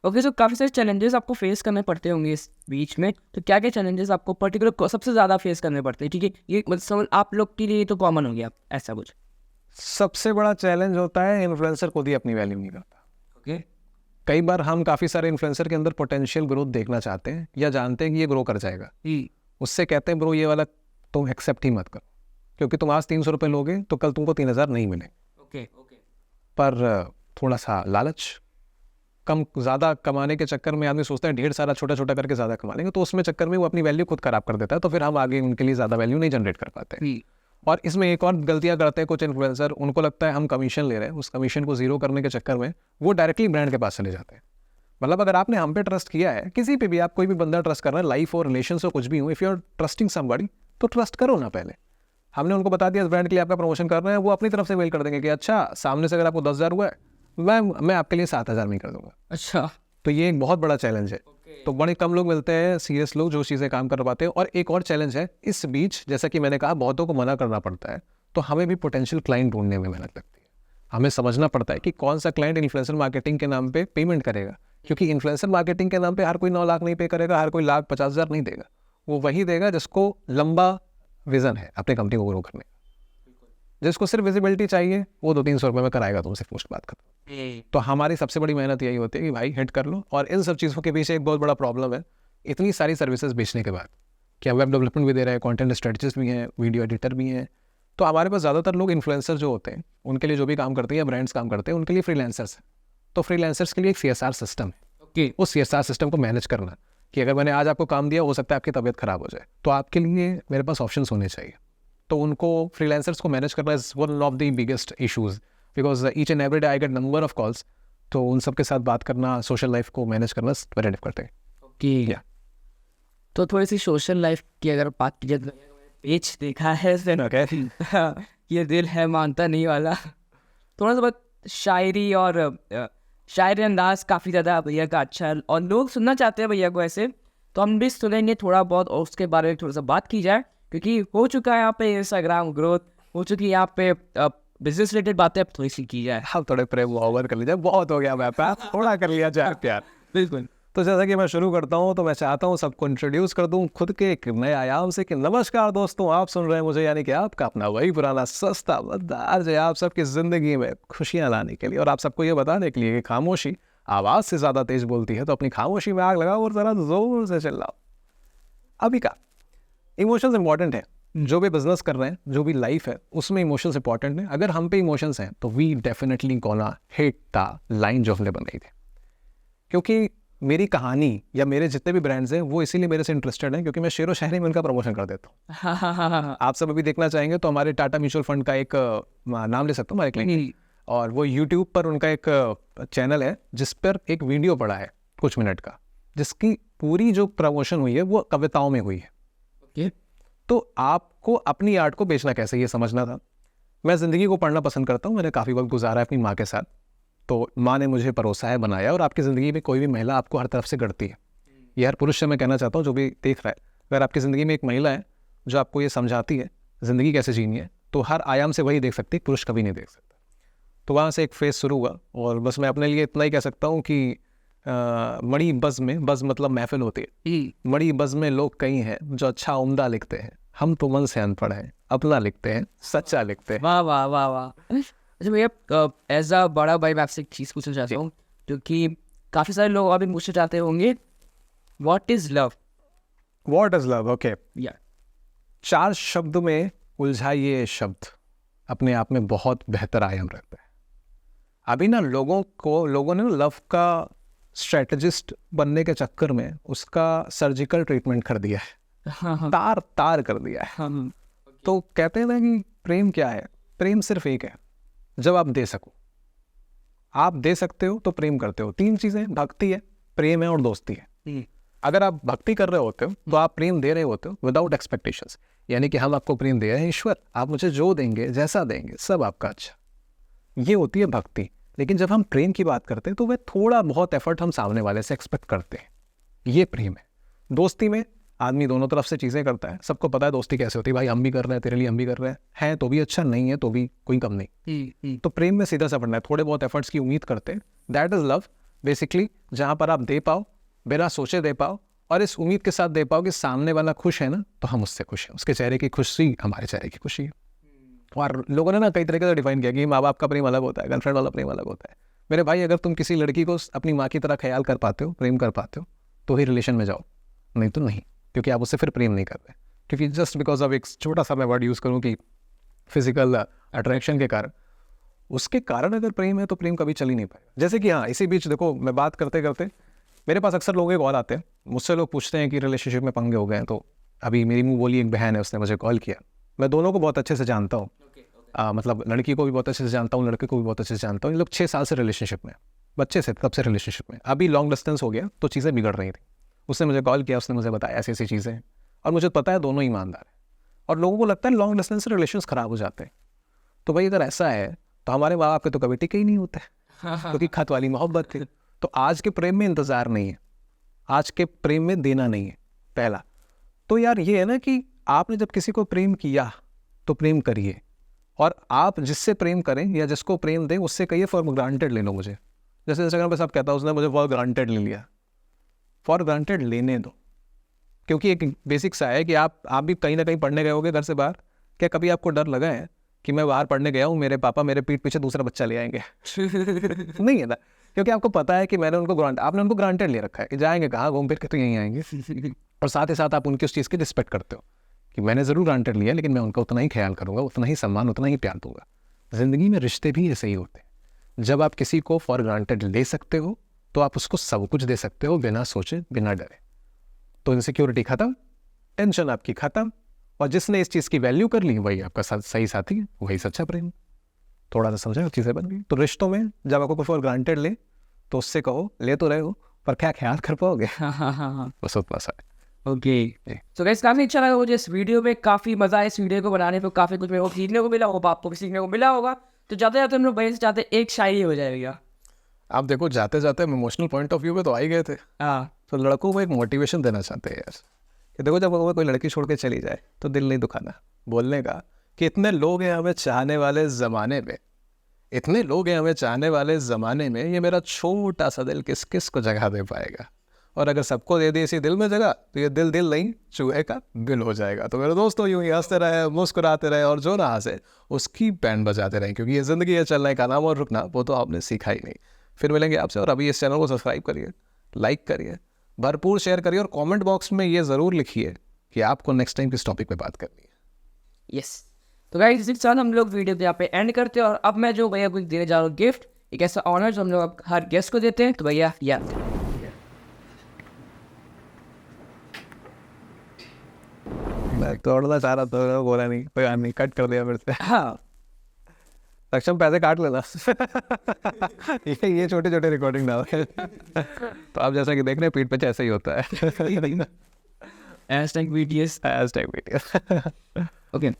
ओके, तो काफ़ी सारे चैलेंजेस आपको फेस करने पड़ते होंगे इस बीच में, तो क्या क्या चैलेंजेस आपको पर्टिकुलर सबसे ज़्यादा फेस करने पड़ते हैं? ठीक है, ये मतलब आप लोग के लिए तो कॉमन हो गया ऐसा कुछ। सबसे बड़ा चैलेंज होता है इन्फ्लुएंसर खुद ही अपनी वैल्यू नहीं करता। ओके, कई बार हम काफ़ी सारे इन्फ्लुएंसर के अंदर पोटेंशियल ग्रोथ देखना चाहते हैं या जानते हैं कि ये ग्रो कर जाएगा, उससे कहते हैं ब्रो ये वाला तुम एक्सेप्ट ही मत करो, क्योंकि तुम आज 300 रुपये लोगे तो कल तुमको 3000 नहीं मिले। ओके, पर थोड़ा सा लालच, कम ज़्यादा कमाने के चक्कर में आदमी सोचता है ढेर सारा छोटा छोटा करके ज़्यादा कमा लेंगे, तो उसमें चक्कर में वो अपनी वैल्यू खुद खराब कर देता है। तो फिर हम आगे उनके लिए ज़्यादा वैल्यू नहीं जनरेट कर पाते। और इसमें एक और गलतियां करते हैं कुछ इन्फ्लुएंसर, उनको लगता है हम कमीशन ले रहे हैं, उस कमीशन को जीरो करने के चक्कर में वो डायरेक्टली ब्रांड के पास चले जाते हैं। मतलब अगर आपने हम पे ट्रस्ट किया है, किसी पे भी आप कोई भी बंदा ट्रस्ट कर रहे हैं, लाइफ और रिलेशन हो कुछ भी हो, if you are trusting somebody तो ट्रस्ट करो ना पहले। हमने उनको बता दिया इस ब्रांड के लिए आपका प्रमोशन कर रहे हैं, वो अपनी तरफ से मेल कर देंगे कि अच्छा सामने से अगर आपको 10,000 हुआ है मैं आपके लिए 7,000 में ही कर दूंगा। अच्छा। तो ये एक बहुत बड़ा चैलेंज है। तो बड़े कम लोग मिलते हैं सीरियस लोग जो चीज़ें काम कर पाते हैं। और एक और चैलेंज है इस बीच, जैसा कि मैंने कहा, बहुतों को मना करना पड़ता है, तो हमें भी पोटेंशियल क्लाइंट ढूंढने में मेहनत लगती है। हमें समझना पड़ता है कि कौन सा क्लाइंट इन्फ्लुएंसर मार्केटिंग के नाम पे पेमेंट करेगा, क्योंकि इन्फ्लुएंसर मार्केटिंग के नाम पे हर कोई 9 लाख नहीं पे करेगा, हर कोई 1,50,000 नहीं देगा। वो वही देगा जिसको लंबा विजन है अपनी कंपनी को ग्रो करने का। जिसको सिर्फ विजिबिलिटी चाहिए वो 200-300 रुपये में कराएगा तुमसे पोस्ट बात खत्म। तो हमारी सबसे बड़ी मेहनत यही होती है कि भाई हिट कर लो। और इन सब चीज़ों के पीछे एक बहुत बड़ा प्रॉब्लम है, इतनी सारी सर्विसेज बेचने के बाद क्या वेब डेवलपमेंट भी दे रहे हैं, कंटेंट स्ट्रेटजिस्ट भी हैं, वीडियो एडिटर भी हैं। तो हमारे पास ज़्यादातर लोग इन्फ्लुएंसर जो होते हैं उनके लिए जो भी काम करते हैं या ब्रांड्स काम करते हैं उनके लिए फ्रीलांसर्स हैं। तो फ्रीलांसर्स के लिए एक CSR सिस्टम है। ओके। उस CSR सिस्टम को मैनेज करना कि अगर मैंने आज आपको काम दिया, हो सकता है आपकी तबीयत खराब हो जाए, तो आपके लिए मेरे पास ऑप्शंस होने चाहिए। तो उनको फ्रीलांसर्स को मैनेज करना is one of the biggest issues, because each and every day I get number of calls. तो उन सब के साथ बात करना, सोशल लाइफ को मैनेज करना वेरी डिफिकल्ट है। ओके। तो थोड़ी सी सोशल लाइफ की अगर बात की जाए तो पेज देखा है ये दिल है मानता नहीं वाला, थोड़ा सा बहुत शायरी और शायरी अंदाज काफ़ी ज़्यादा भैया का अच्छा है और लोग सुनना चाहते हैं भैया को ऐसे, तो हम भी सुनेंगे थोड़ा बहुत और उसके बारे में थोड़ा सा बात की जाए, क्योंकि हो चुका है यहाँ पे इंस्टाग्राम ग्रोथ, हो चुकी है यहाँ पे बिजनेस रिलेटेड बातें अब थोड़ी सी की जाए। हम थोड़े प्रेम ओवर कर लीजिए, बहुत हो गया व्यापार, थोड़ा कर लिया जाए प्यार। बिल्कुल। तो जैसा कि मैं शुरू करता हूं तो मैं चाहता हूं सबको इंट्रोड्यूस कर दूं खुद के एक नए आयाम से कि नमस्कार दोस्तों, आप सुन रहे हैं मुझे, यानी कि आपका अपना वही पुराना सस्ता मजेदार जो आप सबकी ज़िंदगी में खुशियां लाने के लिए और आप सबको ये बताने के लिए कि खामोशी आवाज़ से ज़्यादा तेज बोलती है, तो अपनी खामोशी में आग लगाओ और ज़रा ज़ोर से चिल्लाओ। अभी का इमोशंस इंपॉर्टेंट है, जो भी बिजनेस कर रहे हैं, जो भी लाइफ है, उसमें इमोशंस इंपॉर्टेंट है। अगर हम पे इमोशंस हैं तो we definitely gonna hit the line जो हमने बनाई थी। क्योंकि मेरी कहानी या मेरे जितने भी ब्रांड्स हैं वो इसीलिए मेरे से इंटरेस्टेड हैं क्योंकि मैं शेरो शायरी में उनका प्रमोशन कर देता हूँ। आप सब अभी देखना चाहेंगे तो हमारे टाटा म्यूचुअल फंड का एक नाम ले सकता हूँ हमारे क्लाइंट, और वो यूट्यूब पर उनका एक चैनल है जिस पर एक वीडियो पड़ा है कुछ मिनट का, जिसकी पूरी जो प्रमोशन हुई है वो कविताओं में हुई है। ओके। तो आपको अपनी आर्ट को बेचना कैसे, ये समझना था। मैं ज़िंदगी को पढ़ना पसंद करता हूँ, मैंने काफ़ी वक्त गुजारा है अपनी माँ के साथ, तो माँ ने मुझे परोसा है, बनाया। और आपकी ज़िंदगी में कोई भी महिला आपको हर तरफ से गढ़ती है। ये हर पुरुष से मैं कहना चाहता हूँ जो भी देख रहा है, अगर आपकी ज़िंदगी में एक महिला है जो आपको ये समझाती है ज़िंदगी कैसे जीनी है, तो हर आयाम से वही देख सकती है, पुरुष कभी नहीं देख सकता। तो वहाँ से एक फेज़ शुरू हुआ और बस मैं अपने लिए इतना ही कह सकता हूँ कि मड़ी बज़ में, बज़ मतलब महफिल होती है, मड़ी बज़ में लोग कई हैं जो अच्छा उम्दा लिखते हैं, हम तो मन से अनपढ़ हैं, अपना लिखते हैं, सच्चा लिखते हैं। वाह वाह वाह वाह। अच्छा भैया, एज अ बड़ा भाई मैं आपसे एक चीज़ पूछना चाहता हूँ जो कि काफ़ी सारे लोग अभी पूछना चाहते होंगे, what is love? What is love? Okay, या 4 शब्द में उलझाइए शब्द अपने आप में बहुत बेहतर आयाम रखता है। अभी ना लोगों ने लव का स्ट्रेटजिस्ट बनने के चक्कर में उसका सर्जिकल ट्रीटमेंट कर दिया है, तार कर दिया है। तो कहते हैं ना कि प्रेम क्या है? प्रेम सिर्फ एक है, जब आप दे सको। आप दे सकते हो तो प्रेम करते हो। 3 चीज़ें, भक्ति है, प्रेम है और दोस्ती है। अगर आप भक्ति कर रहे होते हो तो आप प्रेम दे रहे होते हो विदाउट एक्सपेक्टेशंस, यानी कि हम आपको प्रेम दे रहे हैं, ईश्वर आप मुझे जो देंगे, जैसा देंगे, सब आपका अच्छा। ये होती है भक्ति। लेकिन जब हम प्रेम की बात करते हैं तो वह थोड़ा बहुत एफर्ट हम सामने वाले से एक्सपेक्ट करते हैं, ये प्रेम है। दोस्ती में आदमी दोनों तरफ से चीज़ें करता है, सबको पता है दोस्ती कैसे होती है, भाई हम भी कर रहे हैं तेरे लिए, हम भी कर रहे हैं तो भी अच्छा, नहीं है तो भी कोई कम नहीं। तो प्रेम में सीधा सा पड़ना है, थोड़े बहुत एफर्ट्स की उम्मीद करते हैं, दैट इज़ लव बेसिकली। जहाँ पर आप दे पाओ, बिना सोचे दे पाओ, और इस उम्मीद के साथ दे पाओ कि सामने वाला खुश है ना तो हम उससे खुश हैं, उसके चेहरे की खुशी हमारे चेहरे की खुशी है। और लोगों ने ना कई तरीके से डिफाइन किया कि माँ बाप का प्रेम अलग होता है, गर्लफ्रेंड वाला प्रेम अलग होता है। मेरे भाई, अगर तुम किसी लड़की को अपनी माँ की तरह ख्याल कर पाते हो, प्रेम कर पाते हो, तो ही रिलेशन में जाओ, नहीं तो नहीं, क्योंकि आप उससे फिर प्रेम नहीं कर रहे। क्योंकि जस्ट बिकॉज ऑफ एक छोटा सा मैं वर्ड यूज़ करूँ कि फिजिकल अट्रैक्शन के कारण, उसके कारण अगर प्रेम है तो प्रेम कभी चल ही नहीं पाएगा। जैसे कि हाँ, इसी बीच देखो, मैं बात करते करते मेरे पास अक्सर लोगों के कॉल आते हैं, मुझसे लोग पूछते हैं कि रिलेशनशिप में पंगे हो गए हैं। तो अभी मेरी मुँह बोली एक बहन है, उसने मुझे कॉल किया। मैं दोनों को बहुत अच्छे से जानता हूँ, मतलब लड़की को भी बहुत अच्छे से जानता हूँ, लड़के को भी बहुत अच्छे से जानता हूँ। ये लोग 6 साल से रिलेशनशिप में, बच्चे से तब से रिलेशनशिप में। अभी लॉन्ग डिस्टेंस हो गया तो चीज़ें बिगड़ रही थी। उसने मुझे कॉल किया, उसने मुझे बताया ऐसी ऐसी चीज़ें, और मुझे पता है दोनों ईमानदार हैं। और लोगों को लगता है लॉन्ग डिस्टेंस से रिलेशंस ख़राब हो जाते हैं। तो भाई अगर ऐसा है तो हमारे माँ बाप के तो कभी टिके ही नहीं होते। क्योंकि खत वाली मोहब्बत थी। तो आज के प्रेम में इंतज़ार नहीं है, आज के प्रेम में देना नहीं है पहला। तो यार ये है ना कि आपने जब किसी को प्रेम किया तो प्रेम करिए, और आप जिससे प्रेम करें या जिसको प्रेम दें उससे कहिए फॉर ग्रांटेड ले लो मुझे। जैसे इंस्टाग्राम पे सब कहता है उसने मुझे फॉर ग्रांटेड ले लिया, फॉर ग्रांटेड लेने दो। क्योंकि एक बेसिक सा है कि आप भी कहीं ना कहीं पढ़ने गए होगे घर से बाहर, क्या कभी आपको डर लगा है कि मैं बाहर पढ़ने गया हूँ, मेरे पापा मेरे पीठ पीछे दूसरा बच्चा ले आएंगे? नहीं है ना, क्योंकि आपको पता है कि मैंने आपने उनको ग्रांटेड ले रखा है कि जाएंगे कहाँ, घूम फिर के तो यहीं आएंगे। और साथ ही साथ आप उनकी उस चीज़ की रिस्पेक्ट करते हो कि मैंने ज़रूर ग्रांटेड लिया, लेकिन मैं उनका उतना ही ख्याल करूँगा, उतना ही सम्मान, उतना ही प्यार दूंगा। ज़िंदगी में रिश्ते भी ऐसे ही होते हैं। जब आप किसी को फॉर ग्रांटेड ले सकते हो तो आप उसको सब कुछ दे सकते हो बिना सोचे बिना डरे। तो इनसिक्योरिटी ख़त्म, टेंशन आपकी ख़त्म, और जिसने इस चीज़ की वैल्यू कर ली वही आपका सही साथी है, वही सच्चा प्रेम। थोड़ा सा समझा, चीज़ें बन गई। तो रिश्तों में जब आपको फॉर ग्रांटेड ले तो उससे कहो ले तो रहे हो पर क्या ख्याल कर पाओगे? बस उतना सा है। ओके, तो गाइस काफ़ी अच्छा लगा मुझे इस वीडियो में, काफ़ी मज़ा आया इस वीडियो को बनाने पे, काफ़ी कुछ मेरे को सीखने को मिला, होप आपको भी सीखने को मिला होगा। तो जाते जाते हम लोग भाई से चाहते एक शायरी हो जाएगा। आप देखो जाते जाते हम इमोशनल पॉइंट ऑफ व्यू पे तो आ ही गए थे। हाँ, तो लड़कों को एक मोटिवेशन देना चाहते हैं यार कि देखो जब वो कोई लड़की छोड़ के चली जाए तो दिल नहीं दुखाना, बोलने का कि इतने लोग हैं हमें चाहने वाले ज़माने में, इतने लोग हैं हमें चाहने वाले ज़माने में, ये मेरा छोटा सा दिल किस किस को जगह दे पाएगा। और अगर सबको दे दी इसी दिल में जगह तो ये दिल दिल नहीं चूहे का बिल हो जाएगा। तो मेरे दोस्तों यूँ ही हंसते रहे, मुस्कुराते रहे, और जो ना हंसे उसकी बैंड बजाते रहे, क्योंकि ये ज़िंदगी है, चलने का नाम और रुकना वो तो आपने सीखा ही नहीं। फिर मिलेंगे आपसे, और अभी इस चैनल को सब्सक्राइब करिए, लाइक करिए, भरपूर शेयर करिए, और कमेंट बॉक्स में ये ज़रूर लिखिए कि आपको नेक्स्ट टाइम किस टॉपिक पे बात करनी है। यस। तो गाइस इसी के साथ हम लोग वीडियो यहाँ पे एंड करते हैं, और अब मैं जो भैया कुछ देने जा रहा हूँ गिफ्ट, एक ऐसा ऑनर जो हम लोग अब हर गेस्ट को देते हैं। तो भैया यार मैं तोड़ना चाह रहा था, बोला नहीं, कोई नहीं, कट कर दिया फिर से। हाँ, सक्षम पैसे काट लेना। ये छोटे छोटे रिकॉर्डिंग ना हो। तो आप जैसा कि देख रहे हैं पीठ पे ऐसा ही होता है। #VTS #VTS। ओके।